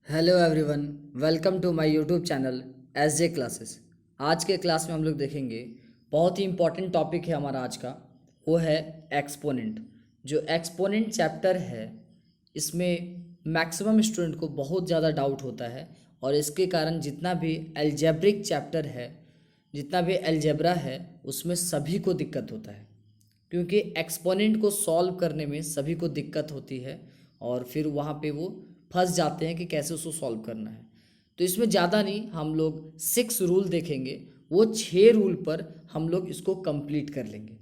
Hello everyone, welcome to my YouTube channel S J classes. आज के class में हम लोग देखेंगे बहुत ही इम्पॉर्टेंट टॉपिक है हमारा आज का, वो है एक्सपोनेंट। जो एक्सपोनेंट चैप्टर है इसमें मैक्सिमम स्टूडेंट को बहुत ज़्यादा डाउट होता है और इसके कारण जितना भी एल्जेब्रिक चैप्टर है, जितना भी एल्जेब्रा है, उसमें सभी को दिक्कत होता है क्योंकि एक्सपोनेंट को सॉल्व करने में सभी को दिक्कत होती है और फिर वहाँ पे वो फंस जाते हैं कि कैसे उसको सॉल्व करना है। तो इसमें ज़्यादा नहीं, हम लोग 6 रूल देखेंगे, वो 6 रूल पर हम लोग इसको कंप्लीट कर लेंगे।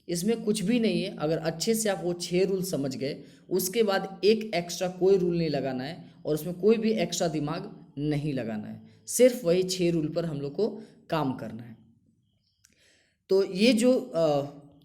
इसमें कुछ भी नहीं है, अगर अच्छे से आप वो 6 रूल समझ गए उसके बाद एक एक्स्ट्रा कोई रूल नहीं लगाना है और उसमें कोई भी एक्स्ट्रा दिमाग नहीं लगाना है, सिर्फ वही 6 रूल पर हम लोग को काम करना है। तो ये जो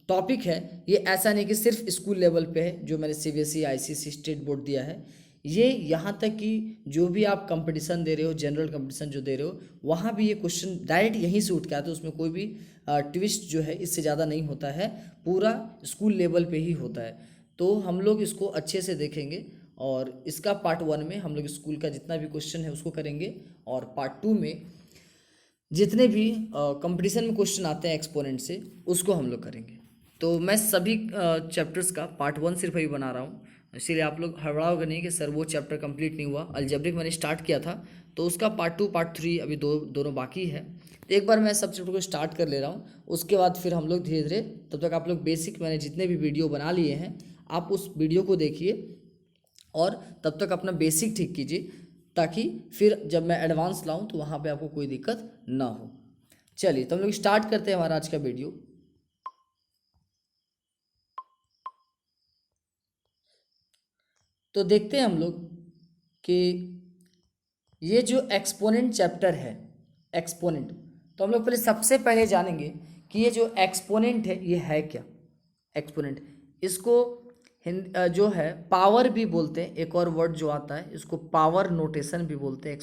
टॉपिक है ये ऐसा नहीं कि सिर्फ स्कूल लेवल पे है, जो मैंने सीबीएसई आईसीएसई स्टेट बोर्ड दिया है, ये यहाँ तक कि जो भी आप कंपटीशन दे रहे हो, जनरल कंपटीशन जो दे रहे हो, वहाँ भी ये क्वेश्चन डायरेक्ट यहीं से उठ के आते हैं। उसमें कोई भी ट्विस्ट जो है इससे ज़्यादा नहीं होता है, पूरा स्कूल लेवल पे ही होता है। तो हम लोग इसको अच्छे से देखेंगे और इसका पार्ट 1 में हम लोग स्कूल का जितना भी क्वेश्चन है उसको करेंगे और पार्ट 2 में जितने भी कंपटीशन में क्वेश्चन आते हैं एक्सपोनेंट से उसको हम लोग करेंगे। तो मैं सभी चैप्टर्स का पार्ट 1 सिर्फ अभी बना रहा हूँ, इसीलिए आप लोग हड़बड़ाओगे नहीं कि सर वो चैप्टर कंप्लीट नहीं हुआ। अलजेब्रिक मैंने स्टार्ट किया था तो उसका पार्ट 2 पार्ट 3 अभी दोनों बाकी है। तो एक बार मैं सब चैप्टर को स्टार्ट कर ले रहा हूँ, उसके बाद फिर हम लोग धीरे धीरे, तब तक आप लोग बेसिक मैंने जितने भी वीडियो बना लिए हैं आप उस वीडियो को देखिए और तब तक अपना बेसिक ठीक कीजिए, ताकि फिर जब मैं एडवांस लाऊं तो वहाँ पे आपको कोई दिक्कत ना हो। चलिए तो हम लोग स्टार्ट करते हैं हमारा आज का वीडियो। तो देखते हैं हम लोग कि ये जो एक्सपोनेंट चैप्टर है, एक्सपोनेंट, तो हम लोग पहले सबसे पहले जानेंगे कि ये जो एक्सपोनेंट है ये है क्या। एक्सपोनेंट, इसको जो है पावर भी बोलते हैं, एक और वर्ड जो आता है इसको पावर नोटेशन भी बोलते हैं।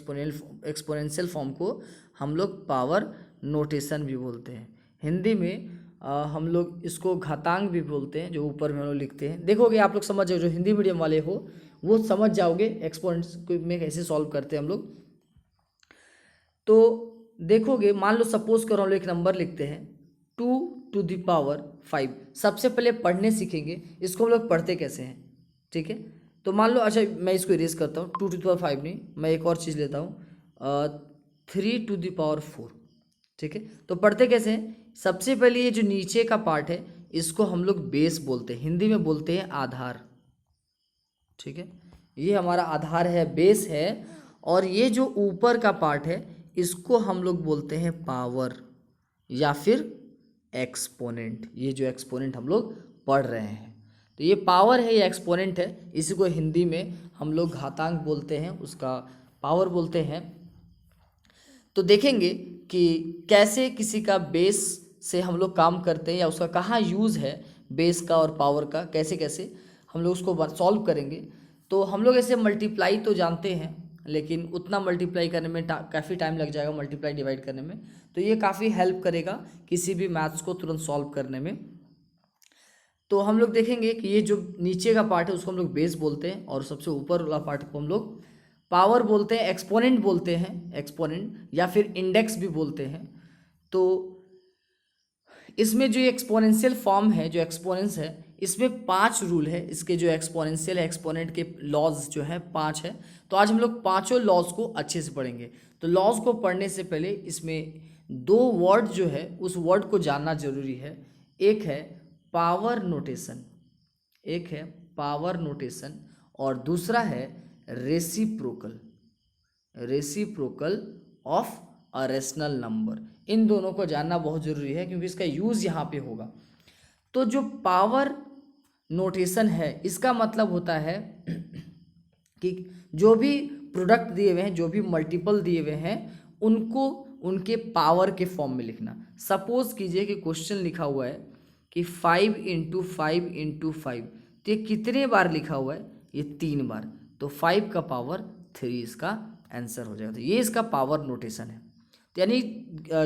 एक्सपोनेंशियल फॉर्म को हम लोग पावर नोटेशन भी बोलते हैं। हिंदी में हम लोग इसको घातांक भी बोलते हैं, जो ऊपर में हम लोग लिखते हैं। देखोगे आप लोग समझ जाओ, जो हिंदी मीडियम वाले हो वो समझ जाओगे एक्सपोनेंट्स में कैसे सॉल्व करते हैं हम लोग। तो देखोगे, मान लो सपोज करो हम लोग एक नंबर लिखते हैं 2⁵। सबसे पहले पढ़ने सीखेंगे इसको हम लोग पढ़ते कैसे हैं, ठीक है। तो मान लो, अच्छा मैं इसको इरेज करता हूँ, 2⁵ नहीं, मैं एक और चीज़ लेता हूँ 3⁴, ठीक है। तो पढ़ते कैसे हैं, सबसे पहले ये जो नीचे का पार्ट है इसको हम लोग बेस बोलते हैं, हिंदी में बोलते हैं आधार, ठीक है। ये हमारा आधार है, बेस है। और ये जो ऊपर का पार्ट है इसको हम लोग बोलते हैं पावर या फिर एक्सपोनेंट। ये जो एक्सपोनेंट हम लोग पढ़ रहे हैं, तो ये पावर है, ये एक्सपोनेंट है। इसी को हिंदी में हम लोग घातांक बोलते हैं, उसका पावर बोलते हैं। तो देखेंगे कि कैसे किसी का बेस से हम लोग काम करते हैं या उसका कहाँ यूज़ है, बेस का और पावर का, कैसे कैसे हम लोग उसको सॉल्व करेंगे। तो हम लोग ऐसे मल्टीप्लाई तो जानते हैं, लेकिन उतना मल्टीप्लाई करने में काफ़ी टाइम लग जाएगा, मल्टीप्लाई डिवाइड करने में। तो ये काफ़ी हेल्प करेगा किसी भी मैथ्स को तुरंत सॉल्व करने में। तो हम लोग देखेंगे कि ये जो नीचे का पार्ट है उसको हम लोग बेस बोलते हैं और सबसे ऊपर वाला पार्ट को हम लोग पावर बोलते हैं, एक्सपोनेंट बोलते हैं, एक्सपोनेंट या फिर इंडेक्स भी बोलते हैं। तो इसमें जो एक्सपोनेंशियल फॉर्म है, जो एक्सपोनेंस है, इसमें 5 रूल है। इसके जो एक्सपोनेंशियल है, एक्सपोनेंट के लॉज जो है 5 है। तो आज हम लोग पांचों लॉज को अच्छे से पढ़ेंगे। तो लॉज को पढ़ने से पहले इसमें 2 वर्ड जो है उस वर्ड को जानना जरूरी है। एक है पावर नोटेशन, एक है पावर नोटेशन और दूसरा है reciprocal, reciprocal of a rational number. इन दोनों को जानना बहुत ज़रूरी है क्योंकि इसका यूज़ यहाँ पे होगा। तो जो पावर नोटेशन है इसका मतलब होता है कि जो भी प्रोडक्ट दिए हुए हैं, जो भी मल्टीपल दिए हुए हैं, उनको उनके पावर के फॉर्म में लिखना। सपोज कीजिए कि क्वेश्चन लिखा हुआ है कि 5 × 5 × 5, तो ये कितने बार लिखा हुआ है, ये 3 बार। तो 5 का पावर 3 इसका आंसर हो जाएगा। तो ये इसका पावर नोटेशन है। तो यानी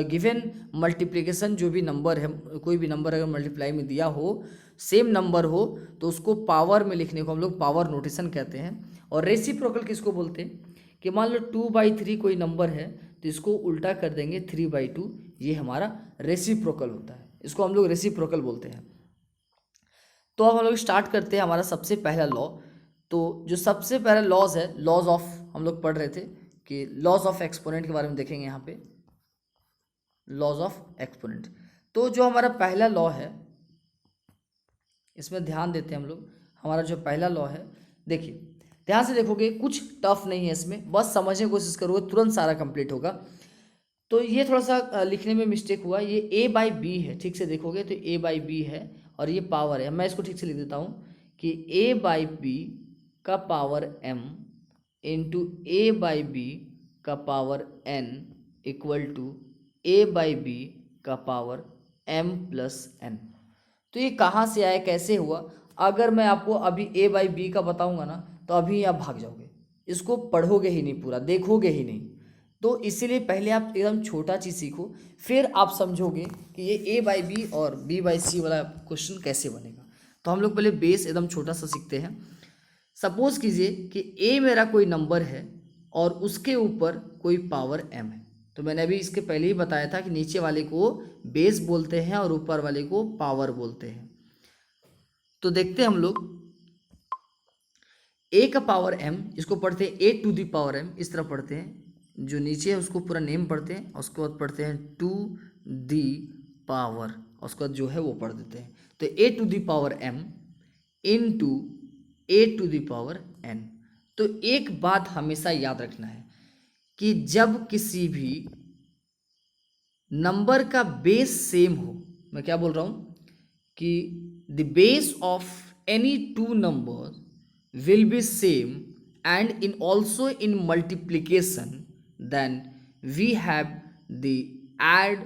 गिवन मल्टीप्लिकेशन जो भी नंबर है, कोई भी नंबर अगर मल्टीप्लाई में दिया हो, सेम नंबर हो, तो उसको पावर में लिखने को हम लोग पावर नोटेशन कहते हैं। और रेसिप्रोकल किसको बोलते हैं कि मान लो 2/3 कोई नंबर है तो इसको उल्टा कर देंगे 3/2, ये हमारा रेसिप्रोकल होता है, इसको हम लोग रेसिप्रोकल बोलते हैं। तो अब हम लोग स्टार्ट करते हैं हमारा सबसे पहला लॉ। तो जो सबसे पहला लॉज है, लॉज ऑफ, हम लोग पढ़ रहे थे कि लॉज ऑफ एक्सपोनेंट के बारे में देखेंगे यहाँ पे, लॉज ऑफ एक्सपोनेंट। तो जो हमारा पहला लॉ है इसमें ध्यान देते हैं हम लोग। हमारा जो पहला लॉ है, देखिए ध्यान से देखोगे, कुछ टफ नहीं है इसमें, बस समझने की कोशिश करोगे तुरंत सारा कंप्लीट होगा। तो ये थोड़ा सा लिखने में मिस्टेक हुआ, ये a/b है, ठीक से देखोगे तो a/b है और ये पावर है। मैं इसको ठीक से लिख देता हूँ कि a/b का पावर m इंटू a/b का power n equal to a/b का पावर m प्लस n। तो ये कहाँ से आया, कैसे हुआ? अगर मैं आपको अभी a/b का बताऊंगा ना तो अभी आप भाग जाओगे, इसको पढ़ोगे ही नहीं, पूरा देखोगे ही नहीं। तो इसीलिए पहले आप एकदम छोटा चीज़ सीखो, फिर आप समझोगे कि ये a/b और b/c वाला क्वेश्चन कैसे बनेगा। तो हम लोग पहले बेस एकदम छोटा सा सीखते हैं। सपोज कीजिए कि a मेरा कोई नंबर है और उसके ऊपर कोई पावर m है। तो मैंने अभी इसके पहले ही बताया था कि नीचे वाले को बेस बोलते हैं और ऊपर वाले को पावर बोलते हैं। तो देखते हैं हम लोग a का पावर m, इसको पढ़ते हैं a to the power m, इस तरह पढ़ते हैं। जो नीचे है उसको पूरा नेम पढ़ते हैं और उसके बाद पढ़ते हैं टू दी पावर, और उसके बाद जो है वो पढ़ देते हैं। तो a to the power m into a to the power n। तो एक बात हमेशा याद रखना है कि जब किसी भी नंबर का बेस सेम हो, मैं क्या बोल रहा हूँ कि the base of any two number will be same and in also in multiplication, then we have the add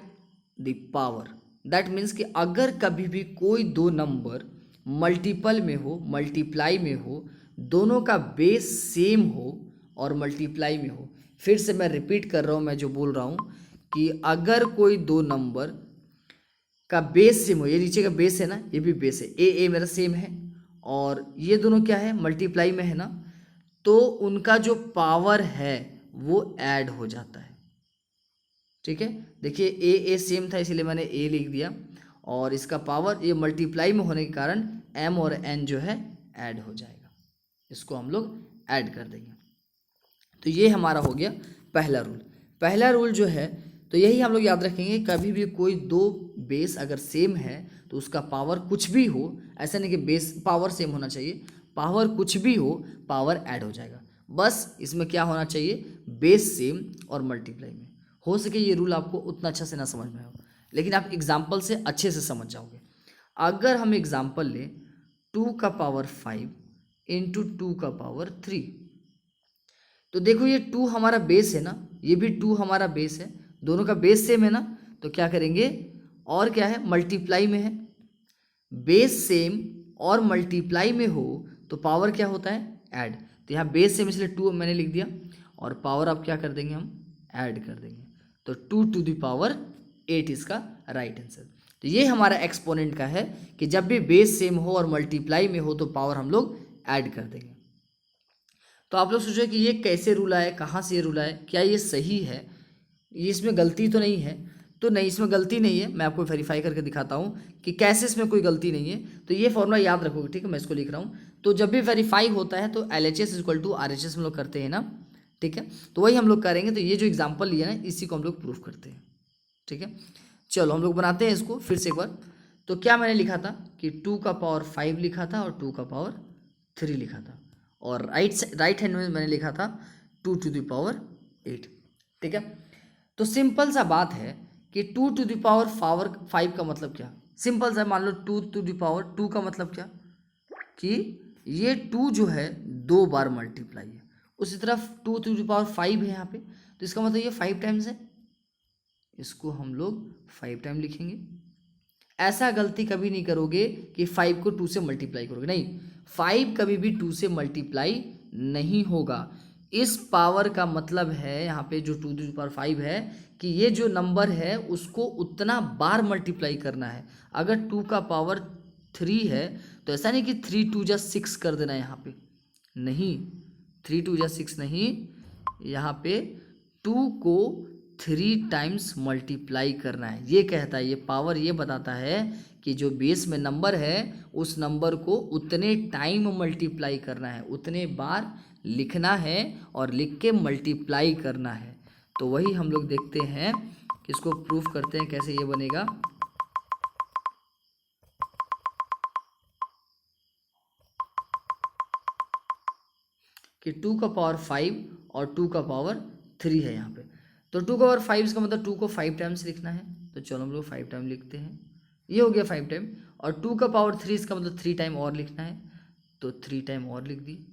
the power। that means कि अगर कभी भी कोई दो नंबर मल्टीपल में हो, मल्टीप्लाई में हो, दोनों का बेस सेम हो और मल्टीप्लाई में हो, फिर से मैं रिपीट कर रहा हूँ, मैं जो बोल रहा हूँ कि अगर कोई दो नंबर का बेस सेम हो, ये नीचे का बेस है ना, ये भी बेस है, ए मेरा सेम है और ये दोनों क्या है, मल्टीप्लाई में है ना, तो उनका जो पावर है वो ऐड हो जाता है। ठीक है, देखिए ए सेम था इसीलिए मैंने ए लिख दिया, और इसका पावर ये मल्टीप्लाई में होने के कारण m और n जो है ऐड हो जाएगा, इसको हम लोग ऐड कर देंगे। तो ये हमारा हो गया पहला रूल। पहला रूल जो है तो यही हम लोग याद रखेंगे, कभी भी कोई दो बेस अगर सेम है तो उसका पावर कुछ भी हो, ऐसा नहीं कि बेस पावर सेम होना चाहिए, पावर कुछ भी हो पावर ऐड हो जाएगा। बस इसमें क्या होना चाहिए, बेस सेम और मल्टीप्लाई में। हो सके ये रूल आपको उतना अच्छा से ना समझ में हो, लेकिन आप एग्जाम्पल से अच्छे से समझ जाओगे। अगर हम एग्जाम्पल लें 2 का पावर 5 इंटू 2 का पावर 3, तो देखो ये 2 हमारा बेस है ना, ये भी 2 हमारा बेस है, दोनों का बेस सेम है ना, तो क्या करेंगे, और क्या है, मल्टीप्लाई में है। बेस सेम और मल्टीप्लाई में हो तो पावर क्या होता है, ऐड। तो यहाँ बेस सेम इसलिए 2 मैंने लिख दिया, और पावर अब क्या कर देंगे, हम ऐड कर देंगे। तो 2 टू द पावर 8 इसका राइट आंसर। तो ये हमारा एक्सपोनेंट का है कि जब भी बेस सेम हो और मल्टीप्लाई में हो तो पावर हम लोग ऐड कर देंगे। तो आप लोग सोचो कि ये कैसे रूल आया, कहाँ से ये रूल आया, क्या ये सही है, ये इसमें गलती तो नहीं है? तो नहीं, इसमें गलती नहीं है। मैं आपको वेरीफाई करके दिखाता हूँ कि कैसे इसमें कोई गलती नहीं है। तो ये फॉर्मूला याद रखोगे, ठीक है, मैं इसको लिख रहा हूँ। तो जब भी वेरीफाई होता है तो LHS इक्वल टू RHS हम लोग करते हैं ना, ठीक है, तो वही हम लोग करेंगे। तो ये जो एग्जाम्पल लिया ना, इसी को हम लोग प्रूफ करते हैं, ठीक है। चलो हम लोग बनाते हैं इसको फिर से एक बार। तो क्या मैंने लिखा था कि 2 का पावर 5 लिखा था और 2 का पावर 3 लिखा था, और राइट हैंड में मैंने लिखा था 2 टू द पावर 8, ठीक है। तो सिंपल सा बात है कि 2 टू द पावर 5 का मतलब क्या, सिंपल सा, मान लो 2 टू द पावर 2 का मतलब क्या, कि ये 2 जो है 2 बार मल्टीप्लाई है, उसी तरफ 2 टू द पावर 5 है यहाँ पे, तो इसका मतलब ये 5 टाइम्स है, इसको हम लोग 5 टाइम लिखेंगे। ऐसा गलती कभी नहीं करोगे कि 5 को 2 से मल्टीप्लाई करोगे, नहीं, 5 कभी भी 2 से मल्टीप्लाई नहीं होगा। इस पावर का मतलब है यहाँ पे जो 2 टू द पावर 5 है कि ये जो नंबर है उसको उतना बार मल्टीप्लाई करना है। अगर 2 का पावर 3 है तो ऐसा नहीं कि 3 2 जा 6 कर देना है यहाँ पे, नहीं, 3 2 जा 6 नहीं, यहाँ पे 2 को 3 टाइम्स मल्टीप्लाई करना है। ये कहता है, ये पावर ये बताता है कि जो बेस में नंबर है उस नंबर को उतने टाइम मल्टीप्लाई करना है, उतने बार लिखना है और लिख के मल्टीप्लाई करना है। तो वही हम लोग देखते हैं कि इसको प्रूफ करते हैं कैसे ये बनेगा। कि 2 का पावर 5 और 2 का पावर 3 है यहाँ पे। तो 2 का पावर 5 इसका मतलब 2 को 5 टाइम्स लिखना है, तो चलो हम लोग 5 टाइम लिखते हैं, ये हो गया 5 टाइम। और 2 का पावर 3 इसका मतलब 3 टाइम और लिखना है, तो 3 टाइम और लिख दिए।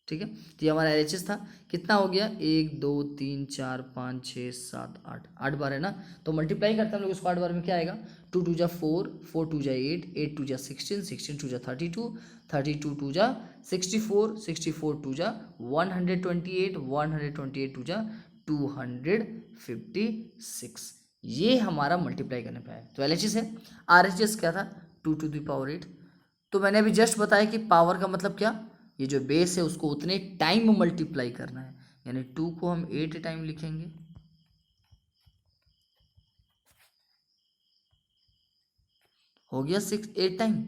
ठीक है, तो ये हमारा LHS था। कितना हो गया, 1 2 3 4 5 6 7 8, 8 बार है ना। तो मल्टीप्लाई करते हैं हम लोग इसको 8 बार में, क्या आएगा, 2 2 जा 4, 4 2 जा 8, 8 2 जा 16, 16 2 जा 32, 32 2 जा 64, 64 2 जा 128, 128 2 जा 256। ये हमारा मल्टीप्लाई करने पे आया। तो LHS है। RHS क्या था, 2 to the power 8। तो मैंने अभी जस्ट बताया कि पावर का मतलब क्या, ये जो बेस है उसको उतने टाइम मल्टीप्लाई करना है, यानी 2 को हम 8 टाइम लिखेंगे, हो गया 8 टाइम।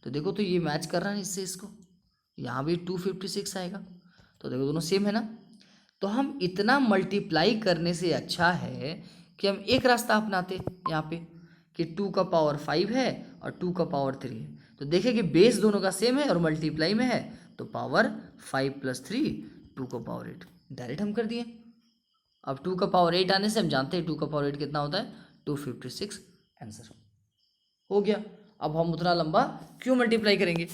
तो देखो, तो ये मैच कर रहा है इससे, इसको यहाँ भी 256 आएगा। तो देखो दोनों सेम है ना। तो हम इतना मल्टीप्लाई करने से अच्छा है कि हम एक रास्ता अपनाते यहाँ पे कि 2 का पावर 5 है और 2 का पावर 3 है। तो देखें कि बेस दोनों का सेम है और मल्टीप्लाई में है, तो पावर 5 + 3 2 का पावर 8 डायरेक्ट हम कर दिए। अब 2 का पावर 8 आने से हम जानते हैं 2 का पावर 8 कितना होता है, 256 आंसर हो गया। अब हम उतना लंबा क्यों मल्टीप्लाई करेंगे।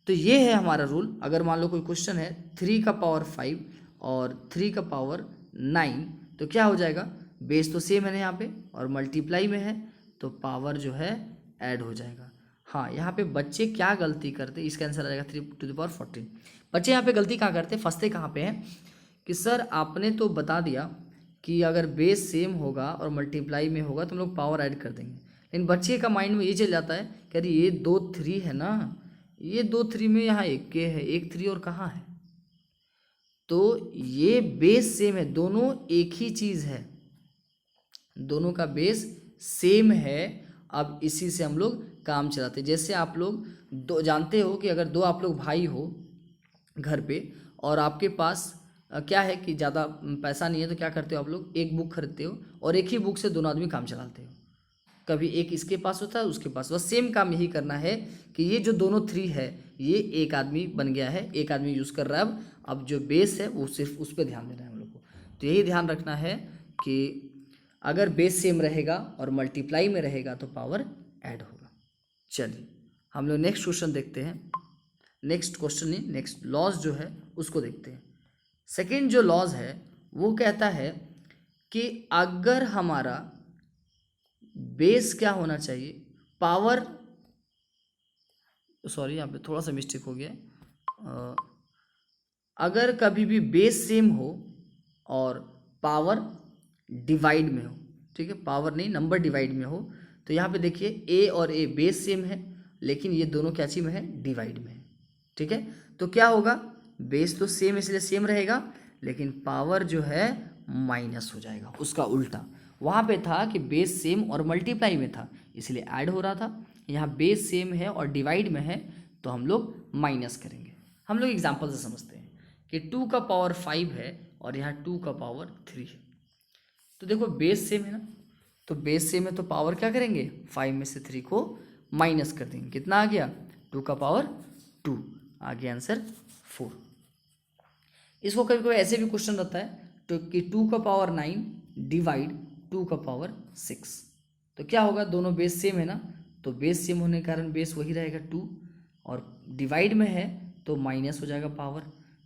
तो ये है हमारा रूल। अगर मान लो कोई क्वेश्चन है 3 का पावर 5 और 3 का पावर 9, तो क्या हो जाएगा, बेस तो सेम है ना यहाँ पे और मल्टीप्लाई में है, तो पावर जो है ऐड हो जाएगा। हाँ, यहाँ पे बच्चे क्या गलती करते, इसका आंसर आ जाएगा 3 to the power 14। बच्चे यहाँ पे गलती कहाँ करते, फंसते कहाँ पे हैं कि सर आपने तो बता दिया कि अगर बेस सेम होगा और मल्टीप्लाई में होगा तो हम लोग पावर ऐड कर देंगे, लेकिन बच्चे का माइंड में ये चल जाता है कि अरे ये 2 3 है ना, ये 2 3 में यहाँ 1 के है, 1 3 और कहाँ है। तो ये बेस सेम है, दोनों एक ही चीज़ है, दोनों का बेस सेम है। अब इसी से हम लोग काम चलाते हैं। जैसे आप लोग दो जानते हो कि अगर दो आप लोग भाई हो घर पे और आपके पास क्या है कि ज़्यादा पैसा नहीं है, तो क्या करते हो आप लोग, एक बुक खरीदते हो और एक ही बुक से दोनों आदमी काम चलाते हो। कभी एक इसके पास होता है उसके पास, बस सेम काम यही करना है कि ये जो दोनों 3 है ये एक आदमी बन गया है, एक आदमी यूज़ कर रहा है। अब जो बेस है वो सिर्फ उस पर ध्यान देना है हम लोग को। तो यही ध्यान रखना है कि अगर बेस सेम रहेगा और मल्टीप्लाई में रहेगा तो पावर ऐड होगा। चलिए हम लोग नेक्स्ट क्वेश्चन देखते हैं। नेक्स्ट क्वेश्चन नहीं, नेक्स्ट लॉज जो है उसको देखते हैं। सेकेंड जो लॉज है वो कहता है कि अगर हमारा बेस क्या होना चाहिए, पावर, सॉरी यहाँ पे थोड़ा सा मिस्टेक हो गया, अगर कभी भी बेस सेम हो और पावर डिवाइड में हो, ठीक है, पावर नहीं नंबर डिवाइड में हो, तो यहाँ पे देखिए ए और ए बेस सेम है लेकिन ये दोनों क्या चीज में है, डिवाइड में है। ठीक है, तो क्या होगा, बेस तो सेम इसलिए सेम रहेगा लेकिन पावर जो है माइनस हो जाएगा, उसका उल्टा। वहाँ पे था कि बेस सेम और मल्टीप्लाई में था इसलिए ऐड हो रहा था, यहाँ बेस सेम है और डिवाइड में है तो हम लोग माइनस करेंगे। हम लोग एग्जाम्पल से समझते हैं कि 2 का पावर 5 है और यहाँ 2 का पावर 3 है। तो देखो बेस सेम है ना, तो बेस सेम है तो पावर क्या करेंगे, 5 में से 3 को माइनस कर देंगे, कितना आ गया, 2 का पावर 2, आ गया आंसर 4। इसको कभी कभी ऐसे भी क्वेश्चन रहता है तो कि 2 का पावर 9 डिवाइड 2 का पावर 6, तो क्या होगा, दोनों बेस सेम है ना, तो बेस सेम होने के कारण बेस वही रहेगा 2 और डिवाइड में है तो माइनस हो जाएगा पावर।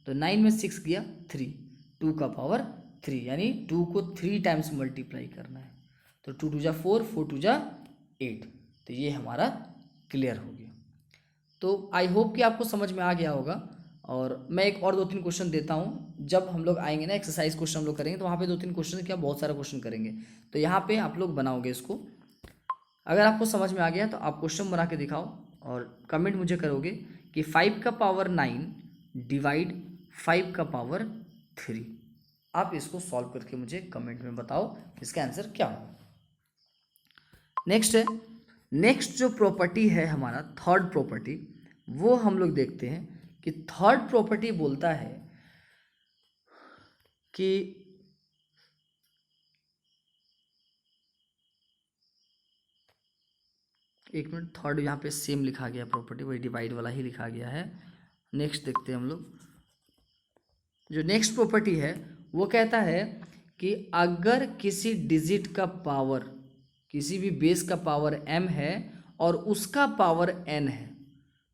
तो 9 में 6 गया 3, 2 का पावर 3, यानी 2 को 3 टाइम्स मल्टीप्लाई करना है। तो 2 2 जा 4, 4 2 जा 8, तो ये हमारा क्लियर हो गया। तो आई होप कि आपको समझ में आ गया होगा। और मैं एक और 2-3 क्वेश्चन देता हूँ, जब हम लोग आएंगे ना एक्सरसाइज क्वेश्चन हम लोग करेंगे तो वहाँ पे 2-3 क्वेश्चन क्या बहुत सारा क्वेश्चन करेंगे, तो यहाँ पे आप लोग बनाओगे इसको। अगर आपको समझ में आ गया तो आप क्वेश्चन बना के दिखाओ और कमेंट मुझे करोगे कि 5 का पावर 9 डिवाइड 5 का पावर 3 आप इसको सॉल्व करके मुझे कमेंट में बताओ इसका आंसर क्या होगा। नेक्स्ट है, नेक्स्ट जो प्रॉपर्टी है हमारा थर्ड प्रॉपर्टी, वो हम लोग देखते हैं कि थर्ड प्रॉपर्टी बोलता है कि एक मिनट, थर्ड यहाँ पे सेम लिखा गया प्रॉपर्टी, वही डिवाइड वाला ही लिखा गया है। नेक्स्ट देखते हैं हम लोग, जो नेक्स्ट प्रॉपर्टी है वो कहता है कि अगर किसी डिजिट का पावर, किसी भी बेस का पावर m है और उसका पावर n है,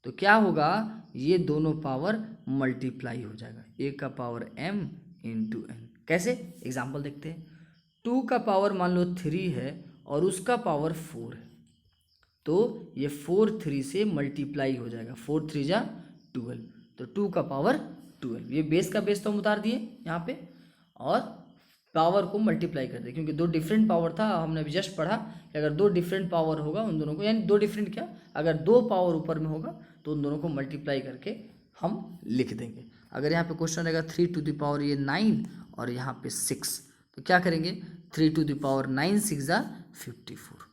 तो क्या होगा, ये दोनों पावर मल्टीप्लाई हो जाएगा, a का पावर m इंटू n। कैसे, एग्जाम्पल देखते हैं। 2 का पावर मान लो 3 है और उसका पावर 4 है, तो ये 4 3 से मल्टीप्लाई हो जाएगा, 4 3 जा 12, तो 2 का पावर 12। ये बेस का बेस तो हम उतार दिए यहाँ पे और पावर को मल्टीप्लाई कर दिए, क्योंकि दो डिफरेंट पावर था। हमने अभी जस्ट पढ़ा कि अगर दो डिफरेंट पावर होगा उन दोनों को, यानी दो डिफरेंट क्या, अगर दो पावर ऊपर में होगा तो उन दोनों को मल्टीप्लाई करके हम लिख देंगे। अगर यहाँ पे क्वेश्चन रहेगा 3 टू द पावर ये 9 और यहाँ पे 6, तो क्या करेंगे, 3 टू द पावर 9 6 जा 54।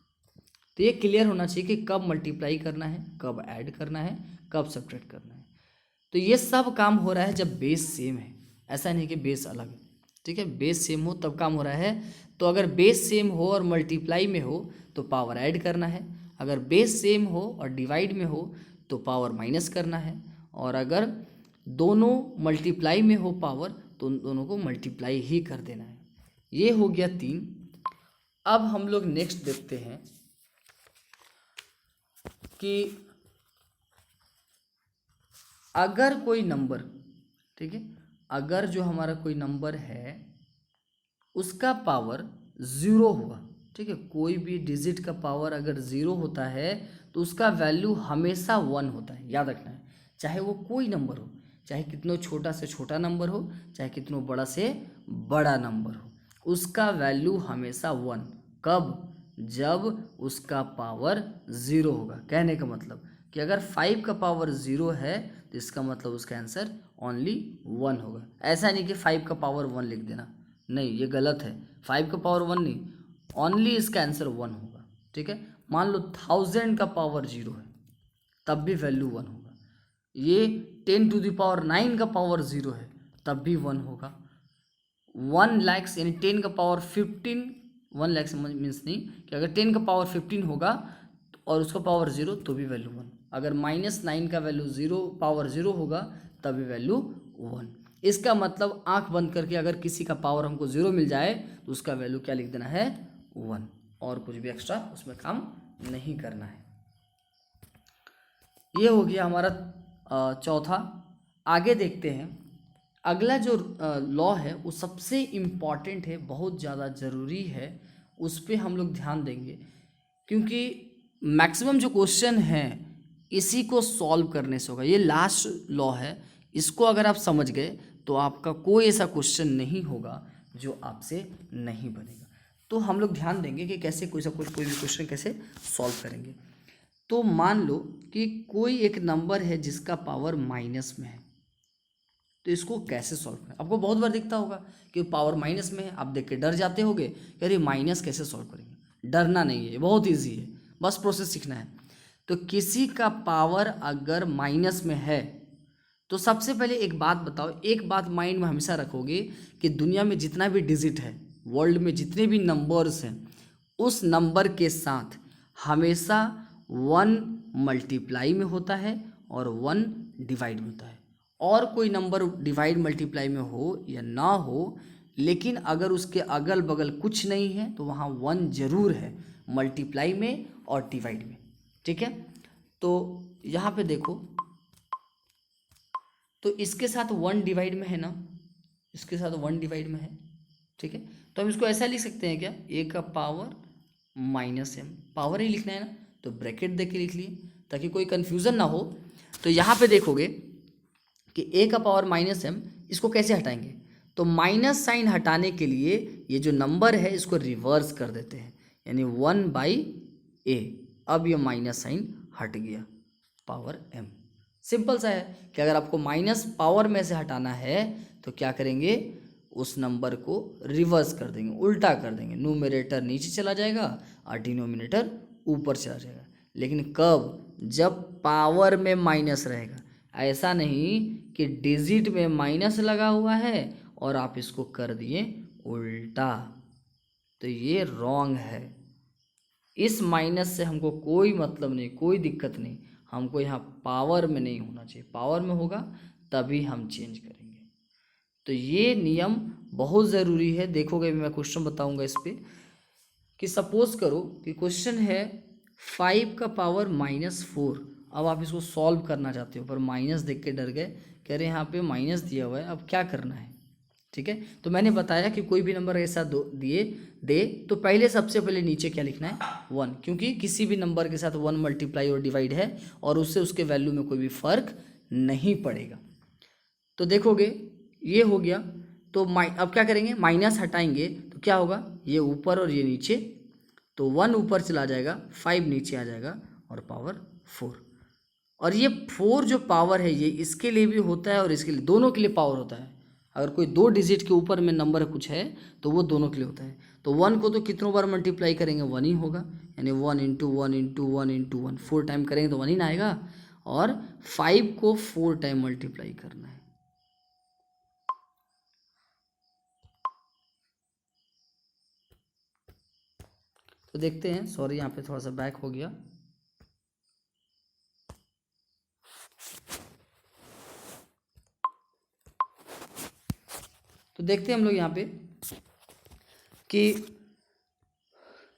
तो ये क्लियर होना चाहिए कि कब मल्टीप्लाई करना है, कब ऐड करना है, कब सब्ट्रैक्ट करना है। तो ये सब काम हो रहा है जब बेस सेम है, ऐसा नहीं कि बेस अलग है, ठीक है। बेस सेम हो तब काम हो रहा है। तो अगर बेस सेम हो और मल्टीप्लाई में हो तो पावर ऐड करना है, अगर बेस सेम हो और डिवाइड में हो तो पावर माइनस करना है, और अगर दोनों मल्टीप्लाई में हो पावर तो उन दोनों को मल्टीप्लाई ही कर देना है। ये हो गया 3। अब हम लोग नेक्स्ट देखते हैं कि अगर कोई नंबर, ठीक है, अगर जो हमारा कोई नंबर है उसका पावर 0 हुआ, ठीक है, कोई भी डिजिट का पावर अगर 0 होता है तो उसका वैल्यू हमेशा 1 होता है, याद रखना है। चाहे वो कोई नंबर हो, चाहे कितना छोटा से छोटा नंबर हो, चाहे कितना बड़ा से बड़ा नंबर हो, उसका वैल्यू हमेशा 1। कब, जब उसका पावर 0 होगा। कहने का मतलब कि अगर 5 का पावर 0 है तो इसका मतलब उसका आंसर ओनली 1 होगा। ऐसा नहीं कि 5 का पावर 1 लिख देना, नहीं, ये गलत है। 5 का पावर 1 नहीं, ओनली इसका आंसर 1 होगा, ठीक है। मान लो 1000 का पावर 0 है तब भी वैल्यू 1 होगा। ये 10 टू द पावर 9 का पावर 0 है तब भी 1 होगा। 1 लाख यानी 10 का पावर 15, 1 लाख मीन्स नहीं कि अगर 10 का पावर 15 होगा और उसका पावर 0 तो भी वैल्यू 1। अगर -9 का वैल्यू 0 पावर 0 होगा तब भी वैल्यू 1। इसका मतलब आंख बंद करके अगर किसी का पावर हमको 0 मिल जाए तो उसका वैल्यू क्या लिख देना है, 1, और कुछ भी एक्स्ट्रा उसमें काम नहीं करना है। ये हो गया हमारा चौथा। आगे देखते हैं, अगला जो लॉ है वो सबसे इम्पॉर्टेंट है, बहुत ज़्यादा ज़रूरी है, उस पर हम लोग ध्यान देंगे, क्योंकि मैक्सिमम जो क्वेश्चन हैं इसी को सॉल्व करने से होगा। ये लास्ट लॉ है, इसको अगर आप समझ गए तो आपका कोई ऐसा क्वेश्चन नहीं होगा जो आपसे नहीं बनेगा। तो हम लोग ध्यान देंगे कि कैसे कोई भी क्वेश्चन कैसे सॉल्व करेंगे। तो मान लो कि कोई एक नंबर है जिसका पावर माइनस में है, तो इसको कैसे सॉल्व करें। आपको बहुत बार दिखता होगा कि पावर माइनस में है, आप देख के डर जाते होगे कि अरे माइनस कैसे सॉल्व करेंगे। डरना नहीं है, बहुत ईजी है, बस प्रोसेस सीखना है। तो किसी का पावर अगर माइनस में है तो सबसे पहले एक बात बताओ, एक बात माइंड में हमेशा रखोगे कि दुनिया में जितना भी डिजिट है, वर्ल्ड में जितने भी नंबर्स हैं, उस नंबर के साथ हमेशा 1 मल्टीप्लाई में होता है और 1 डिवाइड में होता है। और कोई नंबर डिवाइड मल्टीप्लाई में हो या ना हो, लेकिन अगर उसके अगल बगल कुछ नहीं है तो वहाँ 1 जरूर है, मल्टीप्लाई में और डिवाइड में, ठीक है। तो यहाँ पे देखो, तो इसके साथ 1 डिवाइड में है ना, इसके साथ 1 डिवाइड में है, ठीक है। तो हम इसको ऐसा लिख सकते हैं क्या, a का पावर -m, पावर ही लिखना है ना, तो ब्रैकेट दे के लिख लिए ताकि कोई कन्फ्यूज़न ना हो। तो यहाँ पे देखोगे कि a का पावर -m, इसको कैसे हटाएंगे, तो माइनस साइन हटाने के लिए ये जो नंबर है इसको रिवर्स कर देते हैं, यानी 1/a। अब ये माइनस साइन हट गया, पावर m। सिंपल सा है कि अगर आपको माइनस पावर में से हटाना है तो क्या करेंगे, उस नंबर को रिवर्स कर देंगे, उल्टा कर देंगे। न्यूमरेटर नीचे चला जाएगा और डिनोमिनेटर ऊपर चला जाएगा। लेकिन कब? जब पावर में माइनस रहेगा। ऐसा नहीं कि डिजिट में माइनस लगा हुआ है और आप इसको कर दिए उल्टा, तो ये रॉन्ग है। इस माइनस से हमको कोई मतलब नहीं, कोई दिक्कत नहीं। हमको यहाँ पावर में नहीं होना चाहिए, पावर में होगा तभी हम चेंज करेंगे। तो ये नियम बहुत ज़रूरी है। देखोगे मैं क्वेश्चन बताऊंगा इस पर कि सपोज करो कि क्वेश्चन है 5 का पावर -4। अब आप इसको सॉल्व करना चाहते हो पर माइनस देख के डर गए, कह रहे यहाँ पे माइनस दिया हुआ है, अब क्या करना है। ठीक है, तो मैंने बताया कि कोई भी नंबर ऐसा दिए दे तो पहले सबसे पहले नीचे क्या लिखना है? 1, क्योंकि किसी भी नंबर के साथ 1 मल्टीप्लाई और डिवाइड है और उससे उसके वैल्यू में कोई भी फर्क नहीं पड़ेगा। तो देखोगे ये हो गया। तो अब क्या करेंगे? माइनस हटाएंगे तो क्या होगा? ये ऊपर और ये नीचे, तो 1 ऊपर चला जाएगा, 5 नीचे आ जाएगा और पावर 4। और ये 4 जो पावर है ये इसके लिए भी होता है और इसके लिए, दोनों के लिए पावर होता है। अगर कोई 2 डिजिट के ऊपर में नंबर कुछ है तो वो दोनों के लिए होता है। तो 1 को तो कितनों बार मल्टीप्लाई करेंगे? 1 ही होगा, यानी 1 × 1 × 1 × 1, 4 टाइम करेंगे तो 1 ही ना आएगा। और 5 को 4 टाइम मल्टीप्लाई करना है। तो देखते हैं, सॉरी यहाँ पे थोड़ा सा बैक हो गया। तो देखते हैं हम लोग यहाँ पे कि